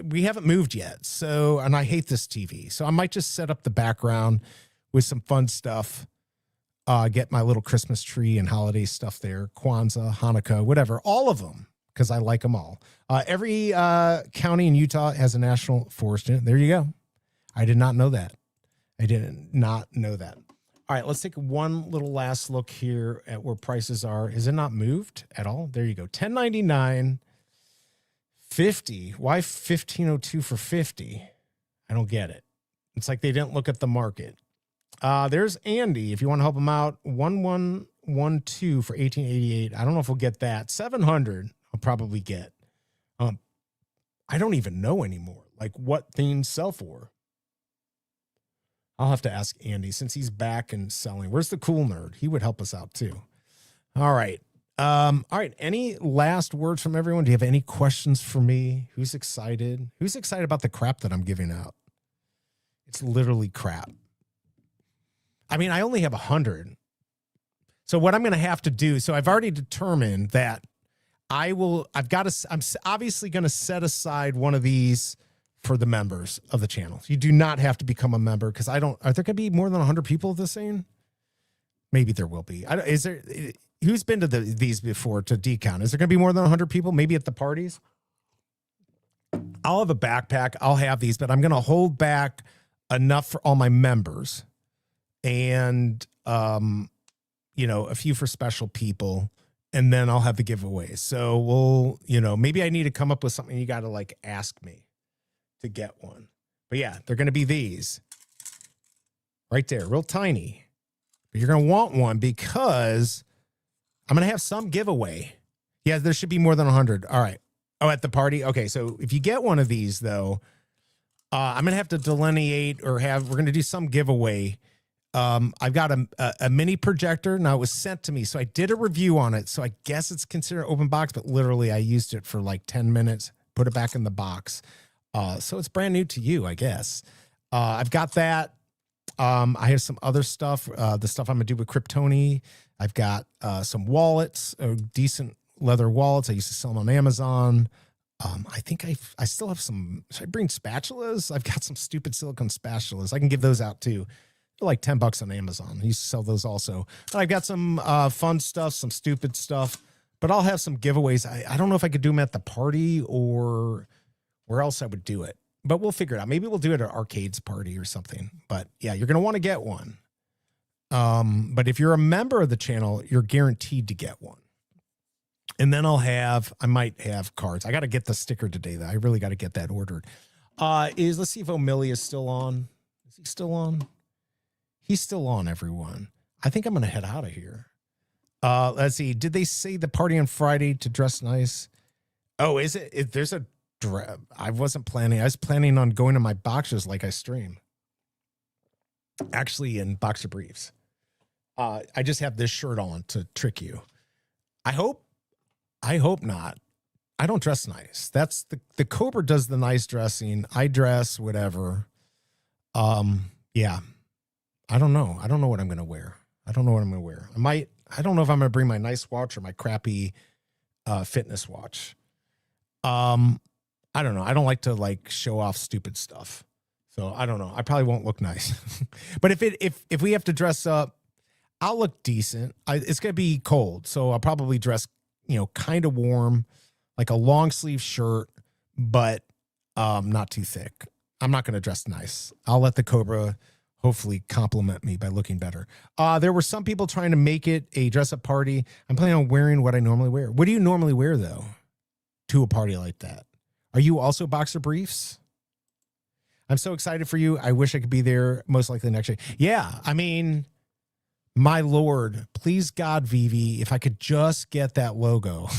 We haven't moved yet. And I hate this TV. So I might just set up the background with some fun stuff. Get my little Christmas tree and holiday stuff there. Kwanzaa, Hanukkah, whatever. All of them, because I like them all. Every county in Utah has a national forest in it. There you go. I did not know that. All right, let's take one little last look here at where prices are. Is it not moved at all? There you go. $10.99, $50. Why $15.02 for $50? I don't get it. It's like they didn't look at the market. There's Andy. If you want to help him out, 1112 for $18.88. I don't know if we'll get that. $700 I'll probably get. I don't even know anymore, what things sell for. I'll have to ask Andy since he's back and selling. Where's the cool nerd? He would help us out too. All right. All right. Any last words from everyone? Do you have any questions for me? Who's excited? Who's excited about the crap that I'm giving out? It's literally crap. I mean, I only have 100. So what I'm going to have to do, so I've already determined that I'm obviously going to set aside one of these for the members of the channel. You do not have to become a member because are there going to be more than 100 people at this thing? Maybe there will be. Who's been to these before to decount? Is there going to be more than 100 people? Maybe at the parties? I'll have a backpack. I'll have these, but I'm going to hold back enough for all my members and, a few for special people. And then I'll have the giveaways. So maybe I need to come up with something. You got to ask me to get one. But yeah, they're going to be these right there, real tiny. But you're going to want one because I'm going to have some giveaway. Yeah, there should be more than 100. All right. Oh, at the party? Okay, so if you get one of these, though, I'm going to have to delineate or we're going to do some giveaway. I've got a mini projector. Now, it was sent to me, so I did a review on it, so I guess it's considered open box, but literally I used it for like 10 minutes, put it back in the box. So it's brand new to you, I guess. I've got that. I have some other stuff, the stuff I'm going to do with Kryptoni. I've got some wallets, decent leather wallets. I used to sell them on Amazon. I think I still have some. Should I bring spatulas? I've got some stupid silicone spatulas. I can give those out too. They're like $10 on Amazon. I used to sell those also. But I've got some fun stuff, some stupid stuff. But I'll have some giveaways. I don't know if I could do them at the party or where else I would do it. But we'll figure it out. Maybe we'll do it at Arcade's party or something. But yeah, you're going to want to get one. But if you're a member of the channel, you're guaranteed to get one. And then I might have cards. I got to get the sticker today, though. I really got to get that ordered. Let's see if O'Milly is still on. Is he still on? He's still on, everyone. I think I'm going to head out of here. Let's see. Did they say the party on Friday to dress nice? Oh, is it? There's a I wasn't planning. I was planning on going to my boxers like I stream. Actually, in boxer briefs. I just have this shirt on to trick you. I hope not. I don't dress nice. That's the Cobra does the nice dressing. I dress whatever. Yeah. I don't know. I don't know what I'm going to wear. I don't know what I'm going to wear. I don't know if I'm going to bring my nice watch or my crappy fitness watch. I don't know. I don't like to like show off stupid stuff. So I don't know. I probably won't look nice. But if we have to dress up, I'll look decent. It's going to be cold. So I'll probably dress, kind of warm, like a long sleeve shirt, but not too thick. I'm not going to dress nice. I'll let the Cobra hopefully compliment me by looking better. There were some people trying to make it a dress up party. I'm planning on wearing what I normally wear. What do you normally wear though to a party like that? Are you also boxer briefs? I'm so excited for you. I wish I could be there most likely next year. Yeah. I mean, my Lord, please God, VeVe, if I could just get that logo.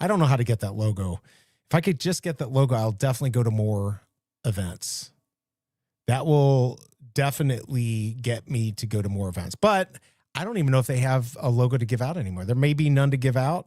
I don't know how to get that logo. If I could just get that logo, I'll definitely go to more events. That will definitely get me to go to more events. But I don't even know if they have a logo to give out anymore. There may be none to give out.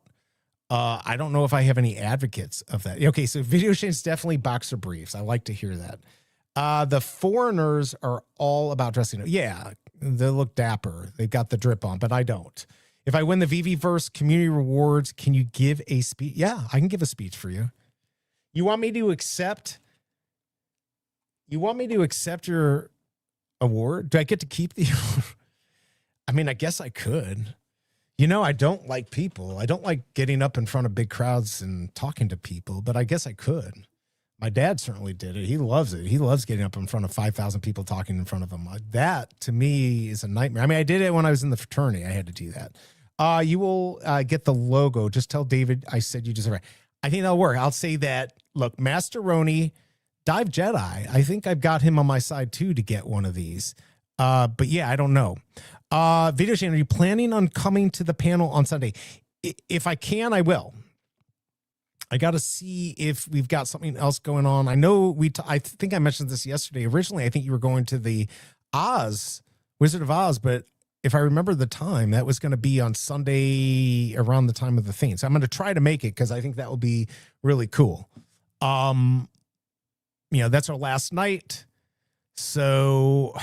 I don't know if I have any advocates of that. Okay, so Video Shane's definitely boxer briefs. I like to hear that. The foreigners are all about dressing. Yeah, they look dapper. They've got the drip on, but I don't. If I win the VeVeverse community rewards, can you give a speech? Yeah, I can give a speech for you. You want me to accept? You want me to accept your award? Do I get to keep the award? I mean, I guess I could. I don't like people. I don't like getting up in front of big crowds and talking to people, but I guess I could. My dad certainly did it. He loves it. He loves getting up in front of 5,000 people talking in front of him. That, to me, is a nightmare. I mean, I did it when I was in the fraternity. I had to do that. You will get the logo. Just tell David I said you deserve it. I think that'll work. I'll say that, look, Master Roni, Dive Jedi, I think I've got him on my side, too, to get one of these. But, yeah, I don't know. Video Shane, are you planning on coming to the panel on Sunday? If I can, I will. I got to see if we've got something else going on. I know I think I mentioned this yesterday. Originally, I think you were going to the Wizard of Oz, but if I remember the time, that was going to be on Sunday around the time of the thing. So I'm going to try to make it because I think that will be really cool. That's our last night. So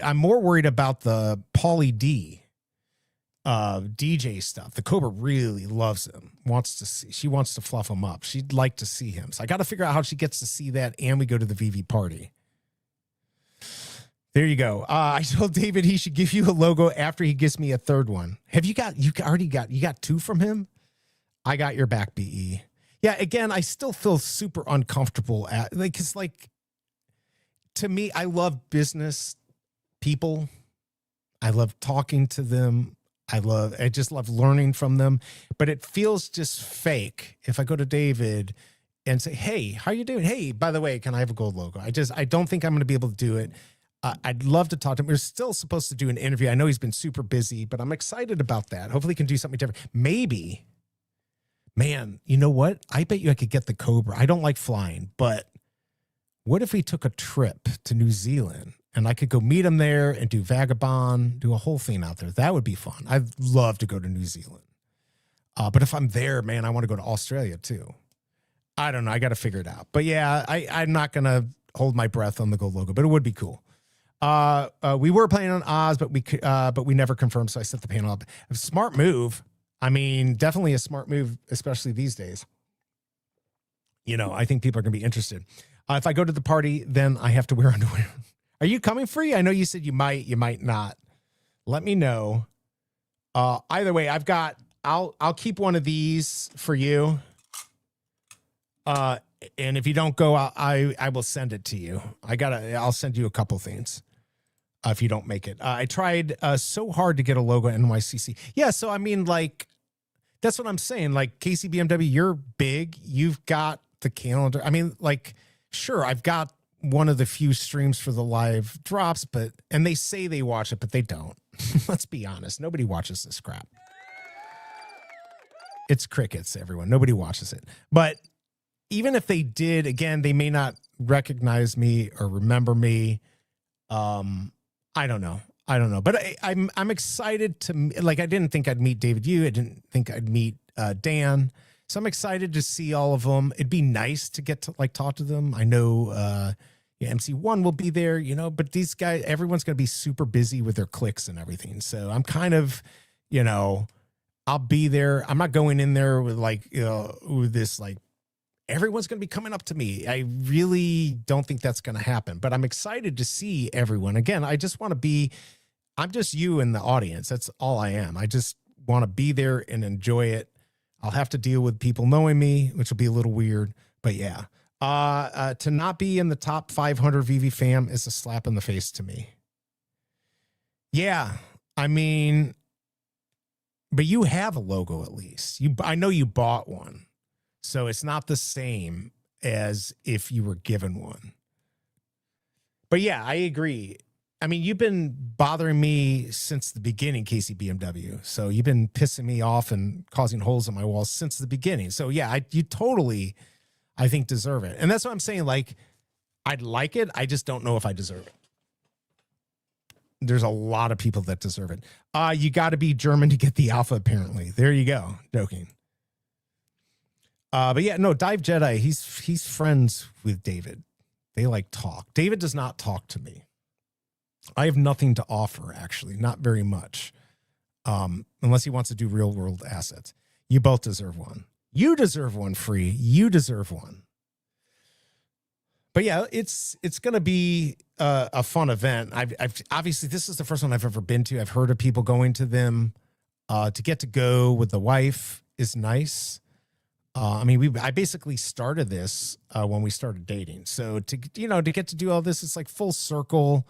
I'm more worried about the Pauly D DJ stuff. The Cobra really loves him, she wants to fluff him up. She'd like to see him. So I got to figure out how she gets to see that. And we go to the VeVe party. There you go. I told David he should give you a logo after he gives me a third one. You got two from him? I got your back, BE. Yeah. Again, I still feel super uncomfortable to me, I love business people. I love talking to them. I just love learning from them, but it feels just fake if I go to David and say, hey, how you doing? Hey, by the way, can I have a gold logo? I don't think I'm going to be able to do it. I'd love to talk to him. We're still supposed to do an interview. I know he's been super busy, but I'm excited about that. Hopefully he can do something different. Maybe Man, you know what? I bet you I could get the Cobra. I don't like flying, but what if we took a trip to New Zealand and I could go meet him there and do Vagabond, do a whole thing out there? That would be fun. I'd love to go to New Zealand. But if I'm there, man, I want to go to Australia too. I don't know. I got to figure it out. But yeah, I'm not going to hold my breath on the gold logo, but it would be cool. We were planning on Oz, but we never confirmed. So I set the panel up. A smart move. I mean, definitely a smart move, especially these days. You know, I think people are going to be interested. If I go to the party, then I have to wear underwear. Are you coming free? I know you said you might not. Let me know. Either way, I'll keep one of these for you. And if you don't go, I will send it to you. I'll send you a couple things. If you don't make it. I tried so hard to get a logo at NYCC. Yeah, so I mean, like, that's what I'm saying. Like, KCBMW, you're big. You've got the calendar. I mean, like, sure, I've got one of the few streams for the live drops, and they say they watch it, but they don't. Let's be honest. Nobody watches this crap. It's crickets, everyone. Nobody watches it. But even if they did, again, they may not recognize me or remember me. I don't know. But I'm excited to, like, I didn't think I'd meet David Yu. I didn't think I'd meet Dan. So I'm excited to see all of them. It'd be nice to get to, like, talk to them. I know MC1 will be there, you know, but these guys, everyone's going to be super busy with their clicks and everything. So I'm kind of, you know, I'll be there. I'm not going in there with, like, you know, with this, like, everyone's going to be coming up to me. I really don't think that's going to happen, but I'm excited to see everyone. Again, I just want to be, I'm just you in the audience. That's all I am. I just want to be there and enjoy it. I'll have to deal with people knowing me, which will be a little weird, but yeah. To not be in the top 500 VeVe fam is a slap in the face to me. Yeah. I mean, but you have a logo at least. I know you bought one. So it's not the same as if you were given one. But yeah, I agree. I mean, you've been bothering me since the beginning, KCBMW. So you've been pissing me off and causing holes in my walls since the beginning. So yeah, you totally, I think, deserve it. And that's what I'm saying. Like, I'd like it. I just don't know if I deserve it. There's a lot of people that deserve it. You got to be German to get the alpha, apparently. There you go. Joking. But yeah, no, Dive Jedi, he's friends with David. They like talk. David does not talk to me. I have nothing to offer, actually, not very much. Unless he wants to do real world assets. You both deserve one. You deserve one free. You deserve one. But yeah, it's going to be a fun event. I've obviously, this is the first one I've ever been to. I've heard of people going to them. To get to go with the wife is nice. I mean, I basically started this when we started dating. So to get to do all this, it's like full circle.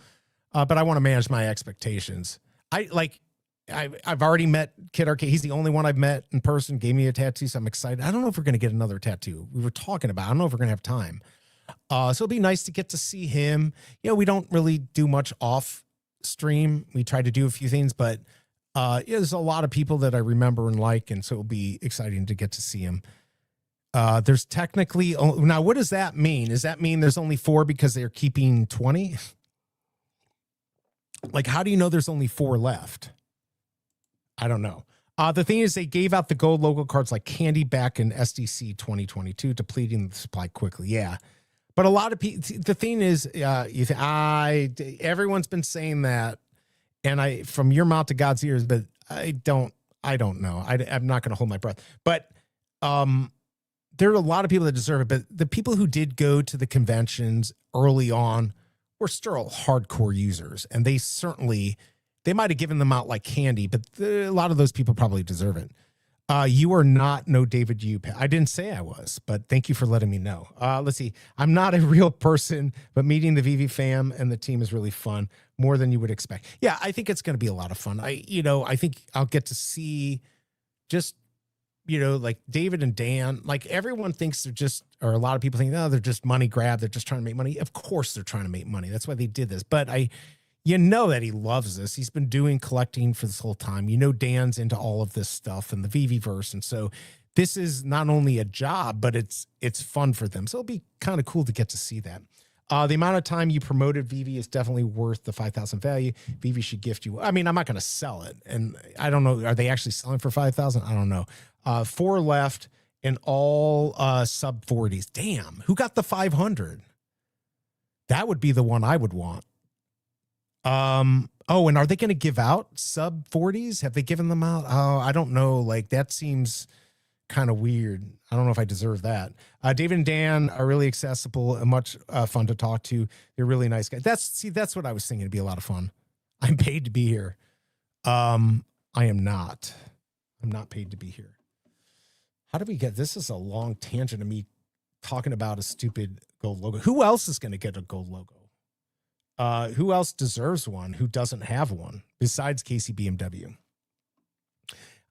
But I want to manage my expectations. I've already met Kid Arcade. He's the only one I've met in person. Gave me a tattoo, so I'm excited. I don't know if we're going to get another tattoo. We were talking about. I don't know if we're going to have time. So it'll be nice to get to see him. You know, we don't really do much off stream. We try to do a few things, but there's a lot of people that I remember and like, and so it'll be exciting to get to see him. There's technically now. What does that mean? Does that mean there's only 4 because they're keeping 20? Like, how do you know there's only 4 left? I don't know. The thing is, they gave out the gold logo cards like candy back in SDC 2022, depleting the supply quickly. Yeah, but a lot of people. The thing is, everyone's been saying that, and from your mouth to God's ears, but I don't know. I'm not going to hold my breath, but there are a lot of people that deserve it, but the people who did go to the conventions early on were still hardcore users, and they might have given them out like candy, but a lot of those people probably deserve it. You are not no David Yu. I didn't say I was, but thank you for letting me know. Let's see. I'm not a real person, but meeting the VeVe fam and the team is really fun, more than you would expect. Yeah, I think it's going to be a lot of fun. I think I'll get to see just, like David and Dan. Like, everyone thinks or a lot of people think, no, they're just money grab. They're just trying to make money. Of course they're trying to make money. That's why they did this. But that he loves this. He's been doing collecting for this whole time. Dan's into all of this stuff and the VeVe verse. And so this is not only a job, but it's fun for them. So it'll be kind of cool to get to see that. The amount of time you promoted VeVe is definitely worth the 5,000 value. VeVe should gift you. I mean, I'm not going to sell it. And I don't know. Are they actually selling for 5,000? I don't know. 4 left and all sub 40s. Damn. Who got the 500? That would be the one I would want. Oh, and are they going to give out sub 40s? Have they given them out? Oh, I don't know. Like, that seems kind of weird. I don't know if I deserve that. David and Dan are really accessible and much fun to talk to. They're really nice guys. That's what I was thinking. It'd be a lot of fun. I'm paid to be here. I am not. I'm not paid to be here. How do we get, this is a long tangent of me talking about a stupid gold logo. Who else is going to get a gold logo? Who else deserves one who doesn't have one besides Casey BMW?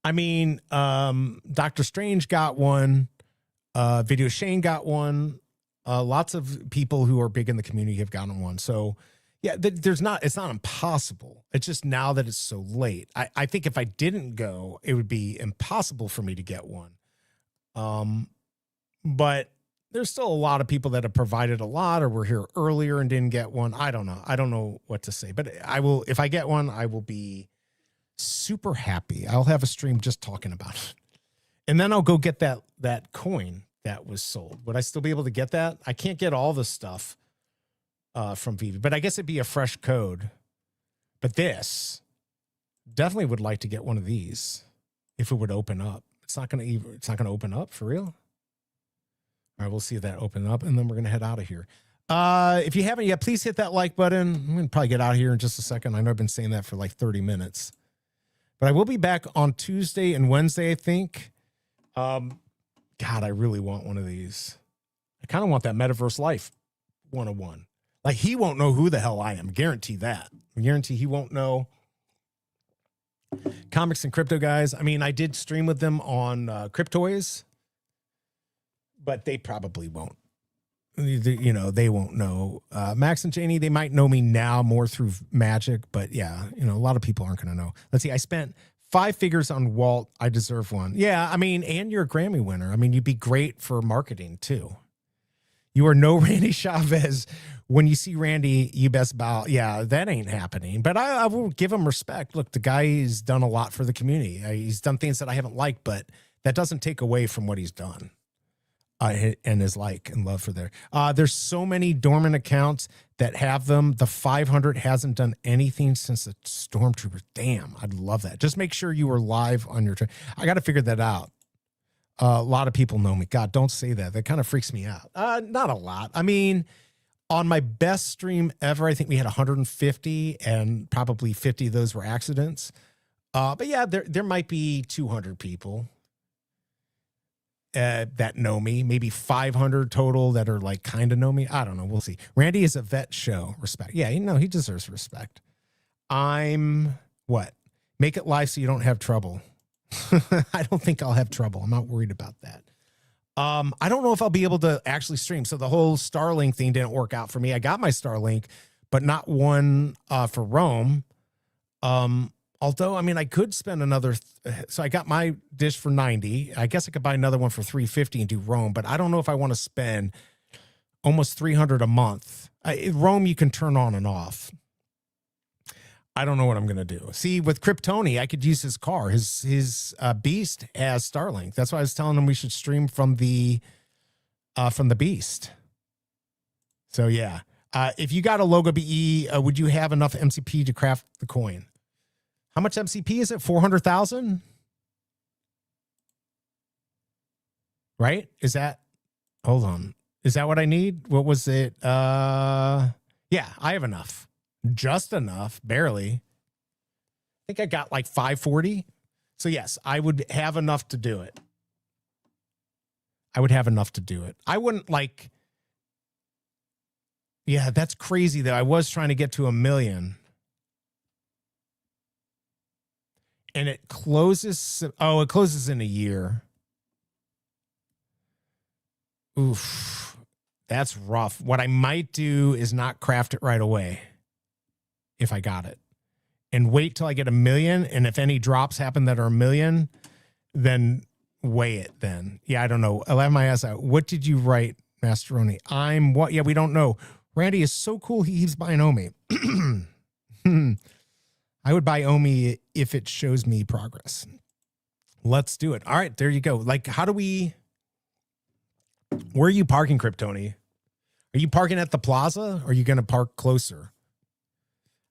I mean, Dr. Strange got one. Video Shane got one. Lots of people who are big in the community have gotten one. So yeah, it's not impossible. It's just now that it's so late. I think if I didn't go, it would be impossible for me to get one. But there's still a lot of people that have provided a lot or were here earlier and didn't get one. I don't know. I don't know what to say, but I will, if I get one, I will be super happy. I'll have a stream just talking about it. And then I'll go get that coin that was sold. Would I still be able to get that? I can't get all the stuff from VeVe, but I guess it'd be a fresh code. But this, definitely would like to get one of these if it would open up. It's not going to open up for real. All right, we'll see if that open up, and then we're going to head out of here. If you haven't yet, please hit that like button. I'm going to probably get out of here in just a second. I know I've been saying that for like 30 minutes. But I will be back on Tuesday and Wednesday, I think. God, I really want one of these. I kind of want that Metaverse Life 101. Like, he won't know who the hell I am. Guarantee that. I guarantee he won't know. Comics and Crypto guys. I mean, I did stream with them on Cryptoys, but they probably won't. You know, they won't know. Max and Janie, they might know me now more through Magic, but yeah, you know, a lot of people aren't going to know. Let's see. I spent 5 figures on Walt. I deserve one. Yeah, I mean, and you're a Grammy winner. I mean, you'd be great for marketing too. You are no Randy Chavez. When you see Randy, you best bow. Yeah, that ain't happening. But I will give him respect. Look, the guy has done a lot for the community. He's done things that I haven't liked, but that doesn't take away from what he's done. And his like and love for there. There's so many dormant accounts that have them. The 500 hasn't done anything since the Stormtrooper. Damn, I'd love that. Just make sure you were live on your. I got to figure that out. A lot of people know me. God, don't say that. That kind of freaks me out. Not a lot. I mean, on my best stream ever, I think we had 150, and probably 50 of those were accidents. But yeah, there might be 200 people that know me, maybe 500 total that are like kind of know me. I don't know. We'll see. Randy is a vet show. Respect. Yeah, you know, he deserves respect. I'm what? Make it live so you don't have trouble. I don't think I'll have trouble. I'm not worried about that. I don't know if I'll be able to actually stream. So the whole Starlink thing didn't work out for me. I got my Starlink, but not one for Rome. Although, I mean, I could spend another. So I got my dish for 90. I guess I could buy another one for 350 and do Rome, but I don't know if I want to spend almost 300 a month. Rome, you can turn on and off. I don't know what I'm going to do. See, with Kryptoni, I could use his car. His Beast has Starlink. That's why I was telling him we should stream from the Beast. So yeah, if you got a Logo BE, would you have enough MCP to craft the coin? How much MCP is it? 400,000? Right? Is that, hold on. Is that what I need? What was it? Yeah, I have enough. Just enough, barely. I think I got like 540. So yes, I would have enough to do it. I would have enough to do it. I wouldn't like, yeah, that's crazy though. I was trying to get to 1 million. And it closes, it closes in a year. Oof, that's rough. What I might do is not craft it right away if I got it, and wait till I get 1 million. And if any drops happen that are 1 million, then weigh it then. Yeah, I don't know. I'll have my ass out. What did you write, Masteroni? I'm what? Yeah, we don't know. Randy is so cool. He's buying Omi. I would buy Omi if it shows me progress. Let's do it. All right, there you go. Like, how do we... Where are you parking, Kryptoni? Are you parking at the plaza? Or are you going to park closer?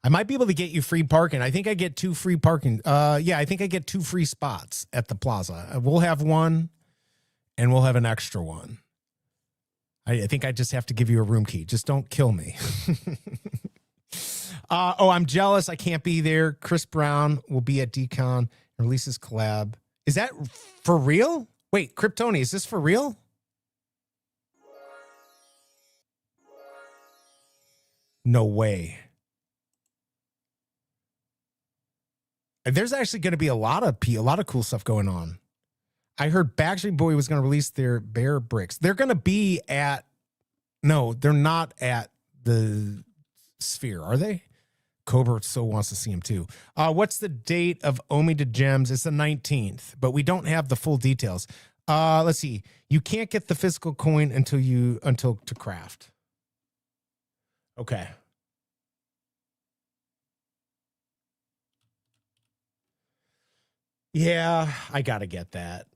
I might be able to get you free parking. I think I get 2 free parking. Yeah, I think I get 2 free spots at the plaza. We'll have one, and we'll have an extra one. I think I just have to give you a room key. Just don't kill me. Oh, I'm jealous. I can't be there. Chris Brown will be at Decon and release his collab. Is that for real? Wait, Kryptoni, is this for real? No way. There's actually going to be a lot of cool stuff going on. I heard Backstreet Boy was going to release their Bear Bricks. They're going to be at... No, they're not at the Sphere, are they? Cobra so wants to see him too. What's the date of Omi to Gems? It's the 19th, but we don't have the full details. Let's see. You can't get the physical coin until to craft. Okay. Yeah, I got to get that.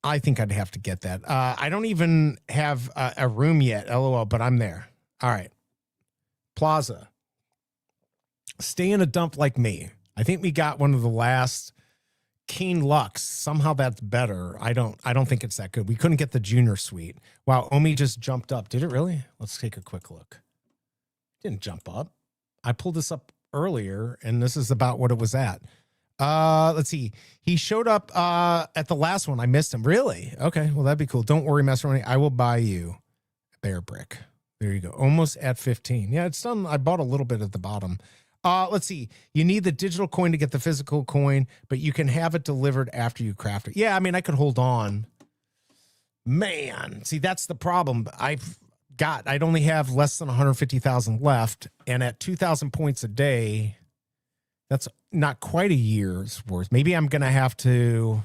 I think I'd have to get that. I don't even have a room yet, LOL, but I'm there. All right. Plaza. Stay in a dump like me. I think we got one of the last Keen Lux. Somehow that's better. I don't think it's that good. We couldn't get the junior suite. Wow, Omi just jumped up. Did it really? Let's take a quick look. Didn't jump up. I pulled this up earlier, and this is about what it was at. Let's see. He showed up at the last one. I missed him. Really? Okay. Well, that'd be cool. Don't worry, Masteroni. I will buy you a Bear Brick. There you go. Almost at 15. Yeah, it's done. I bought a little bit at the bottom. Let's see. You need the digital coin to get the physical coin, but you can have it delivered after you craft it. Yeah, I mean, I could hold on. Man, see, that's the problem. I'd only have less than 150,000 left, and at 2,000 points a day, that's not quite a year's worth. Maybe I'm going to have to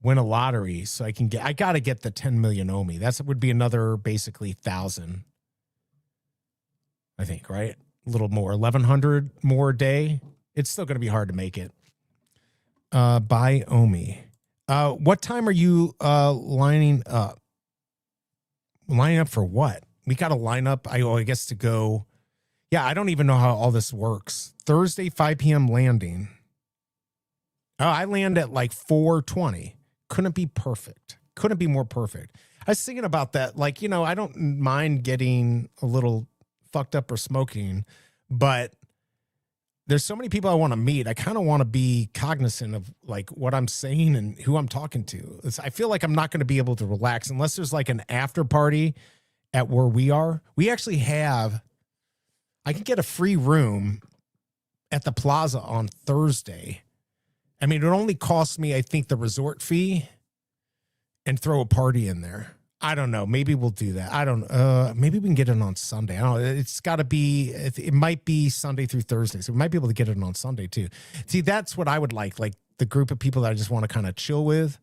win a lottery so I got to get the 10 million Omi. That would be another basically 1,000, I think, right? A little more, 1,100 more a day. It's still going to be hard to make it. Buy Omi. What time are you lining up? Lining up for what? We got to line up, I guess, to go. Yeah, I don't even know how all this works. Thursday, 5 p.m. landing. Oh, I land at like 4:20. Couldn't be perfect. Couldn't be more perfect. I was thinking about that. Like, you know, I don't mind getting a little fucked up or smoking, but there's so many people I want to meet. I kind of want to be cognizant of like what I'm saying and who I'm talking to. I feel like I'm not going to be able to relax unless there's like an after party at where we are. We actually have... I can get a free room at the plaza on Thursday. I mean, it only costs me, I think, the resort fee and throw a party in there. I don't know. Maybe we'll do that. I don't maybe we can get it on Sunday. I don't know. It's got to be, it might be Sunday through Thursday. So we might be able to get it on Sunday too. See, that's what I would like the group of people that I just want to kind of chill with.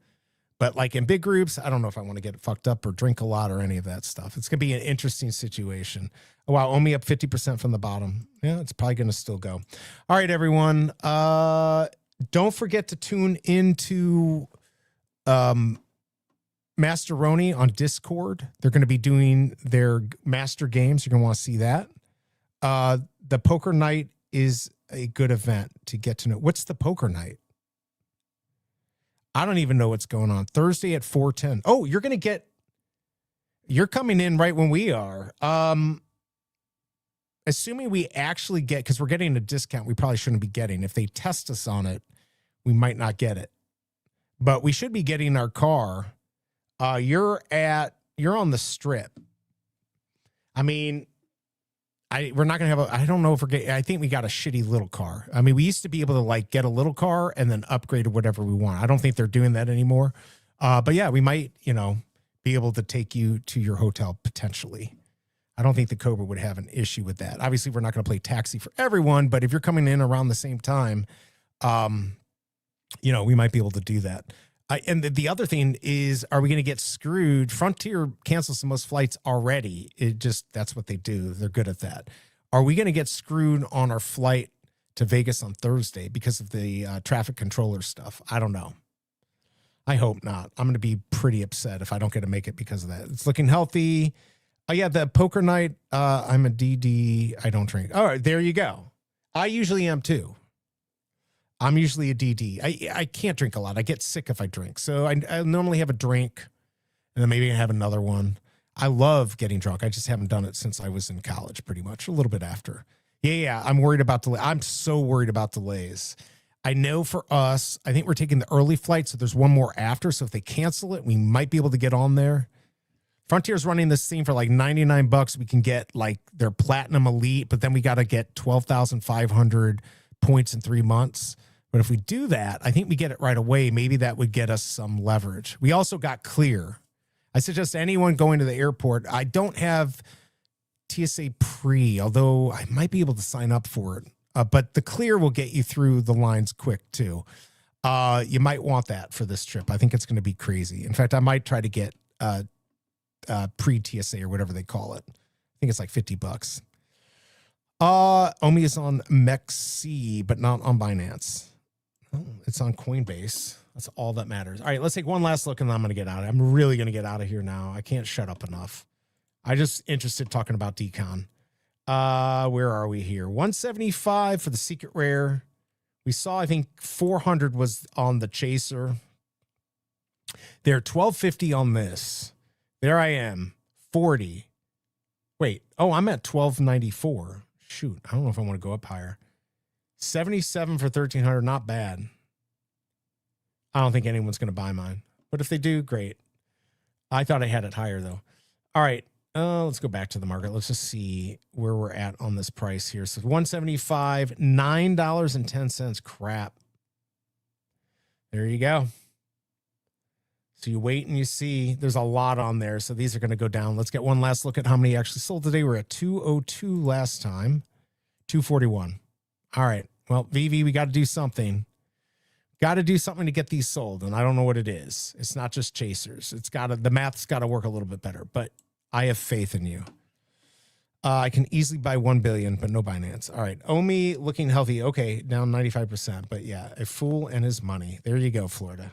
But like in big groups, I don't know if I want to get fucked up or drink a lot or any of that stuff. It's going to be an interesting situation. Oh, wow, Omi up 50% from the bottom. Yeah, it's probably going to still go. All right, everyone. Don't forget to tune into Masteroni on Discord. They're going to be doing their master games. You're going to want to see that. The poker night is a good event to get to know. What's the poker night? I don't even know what's going on. Thursday at 4:10. Oh, you're coming in right when we are. Assuming we actually get, because we're getting a discount we probably shouldn't be getting. If they test us on it, we might not get it. But we should be getting our car. You're on the Strip. I mean, we're not going to have I don't know if I think we got a shitty little car. I mean, we used to be able to like get a little car and then upgrade to whatever we want. I don't think they're doing that anymore. But yeah, we might, be able to take you to your hotel potentially. I don't think the Cobra would have an issue with that. Obviously, we're not going to play taxi for everyone, but if you're coming in around the same time, we might be able to do that. And the other thing is, are we going to get screwed? Frontier cancels the most flights already. That's what they do. They're good at that. Are we going to get screwed on our flight to Vegas on Thursday because of the traffic controller stuff? I don't know. I hope not. I'm going to be pretty upset if I don't get to make it because of that. It's looking healthy. Oh yeah, the poker night. I'm a DD. I don't drink. All right, there you go. I usually am too. I'm usually a DD. I can't drink a lot. I get sick if I drink. So I normally have a drink and then maybe I have another one. I love getting drunk. I just haven't done it since I was in college, pretty much, a little bit after. Yeah. I'm worried about delays. I'm so worried about delays. I know for us, I think we're taking the early flight, so there's one more after. So if they cancel it, we might be able to get on there. Frontier's running this thing for like $99. We can get like their platinum elite, but then we got to get 12,500 points in 3 months. But if we do that, I think we get it right away. Maybe that would get us some leverage. We also got clear. I suggest anyone going to the airport. I don't have TSA pre, although I might be able to sign up for it. But the clear will get you through the lines quick too. You might want that for this trip. I think it's going to be crazy. In fact, I might try to get pre-TSA or whatever they call it. I think it's like $50. Omi is on MEXC, but not on Binance. Oh, it's on Coinbase. That's all that matters. All right, let's take one last look and then I'm going to get out. I'm really going to get out of here now. I can't shut up enough. I just interested talking about decon. Where are we here? 175 for the secret rare. We saw, I think 400 was on the chaser. They're 1250 on this. There I am. 40. Wait. Oh, I'm at 1294. Shoot. I don't know if I want to go up higher. 77 for 1300. Not bad. I don't think anyone's going to buy mine, but if they do, great. I thought I had it higher though. All right. Let's go back to the market. Let's just see where we're at on this price here. So 175, $9.10. Crap. There you go. So you wait and you see there's a lot on there. So these are going to go down. Let's get one last look at how many actually sold today. We're at 202 last time, 241. All right. Well, VeVe, we got to do something. Got to do something to get these sold. And I don't know what it is. It's not just chasers. The math's got to work a little bit better, but I have faith in you. I can easily buy 1 billion, but no Binance. All right. Omi looking healthy. Okay. Down 95%, but yeah, a fool and his money. There you go, Florida.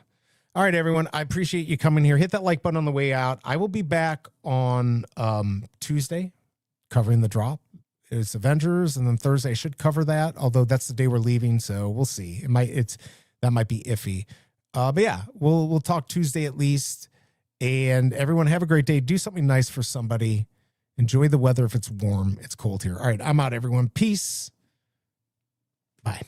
All right, everyone. I appreciate you coming here. Hit that like button on the way out. I will be back on Tuesday covering the drop. It's Avengers, and then Thursday I should cover that, although that's the day we're leaving, so we'll see. That might be iffy. But yeah, we'll talk Tuesday at least. And everyone have a great day. Do something nice for somebody. Enjoy the weather if it's warm. It's cold here. All right, I'm out, everyone. Peace. Bye.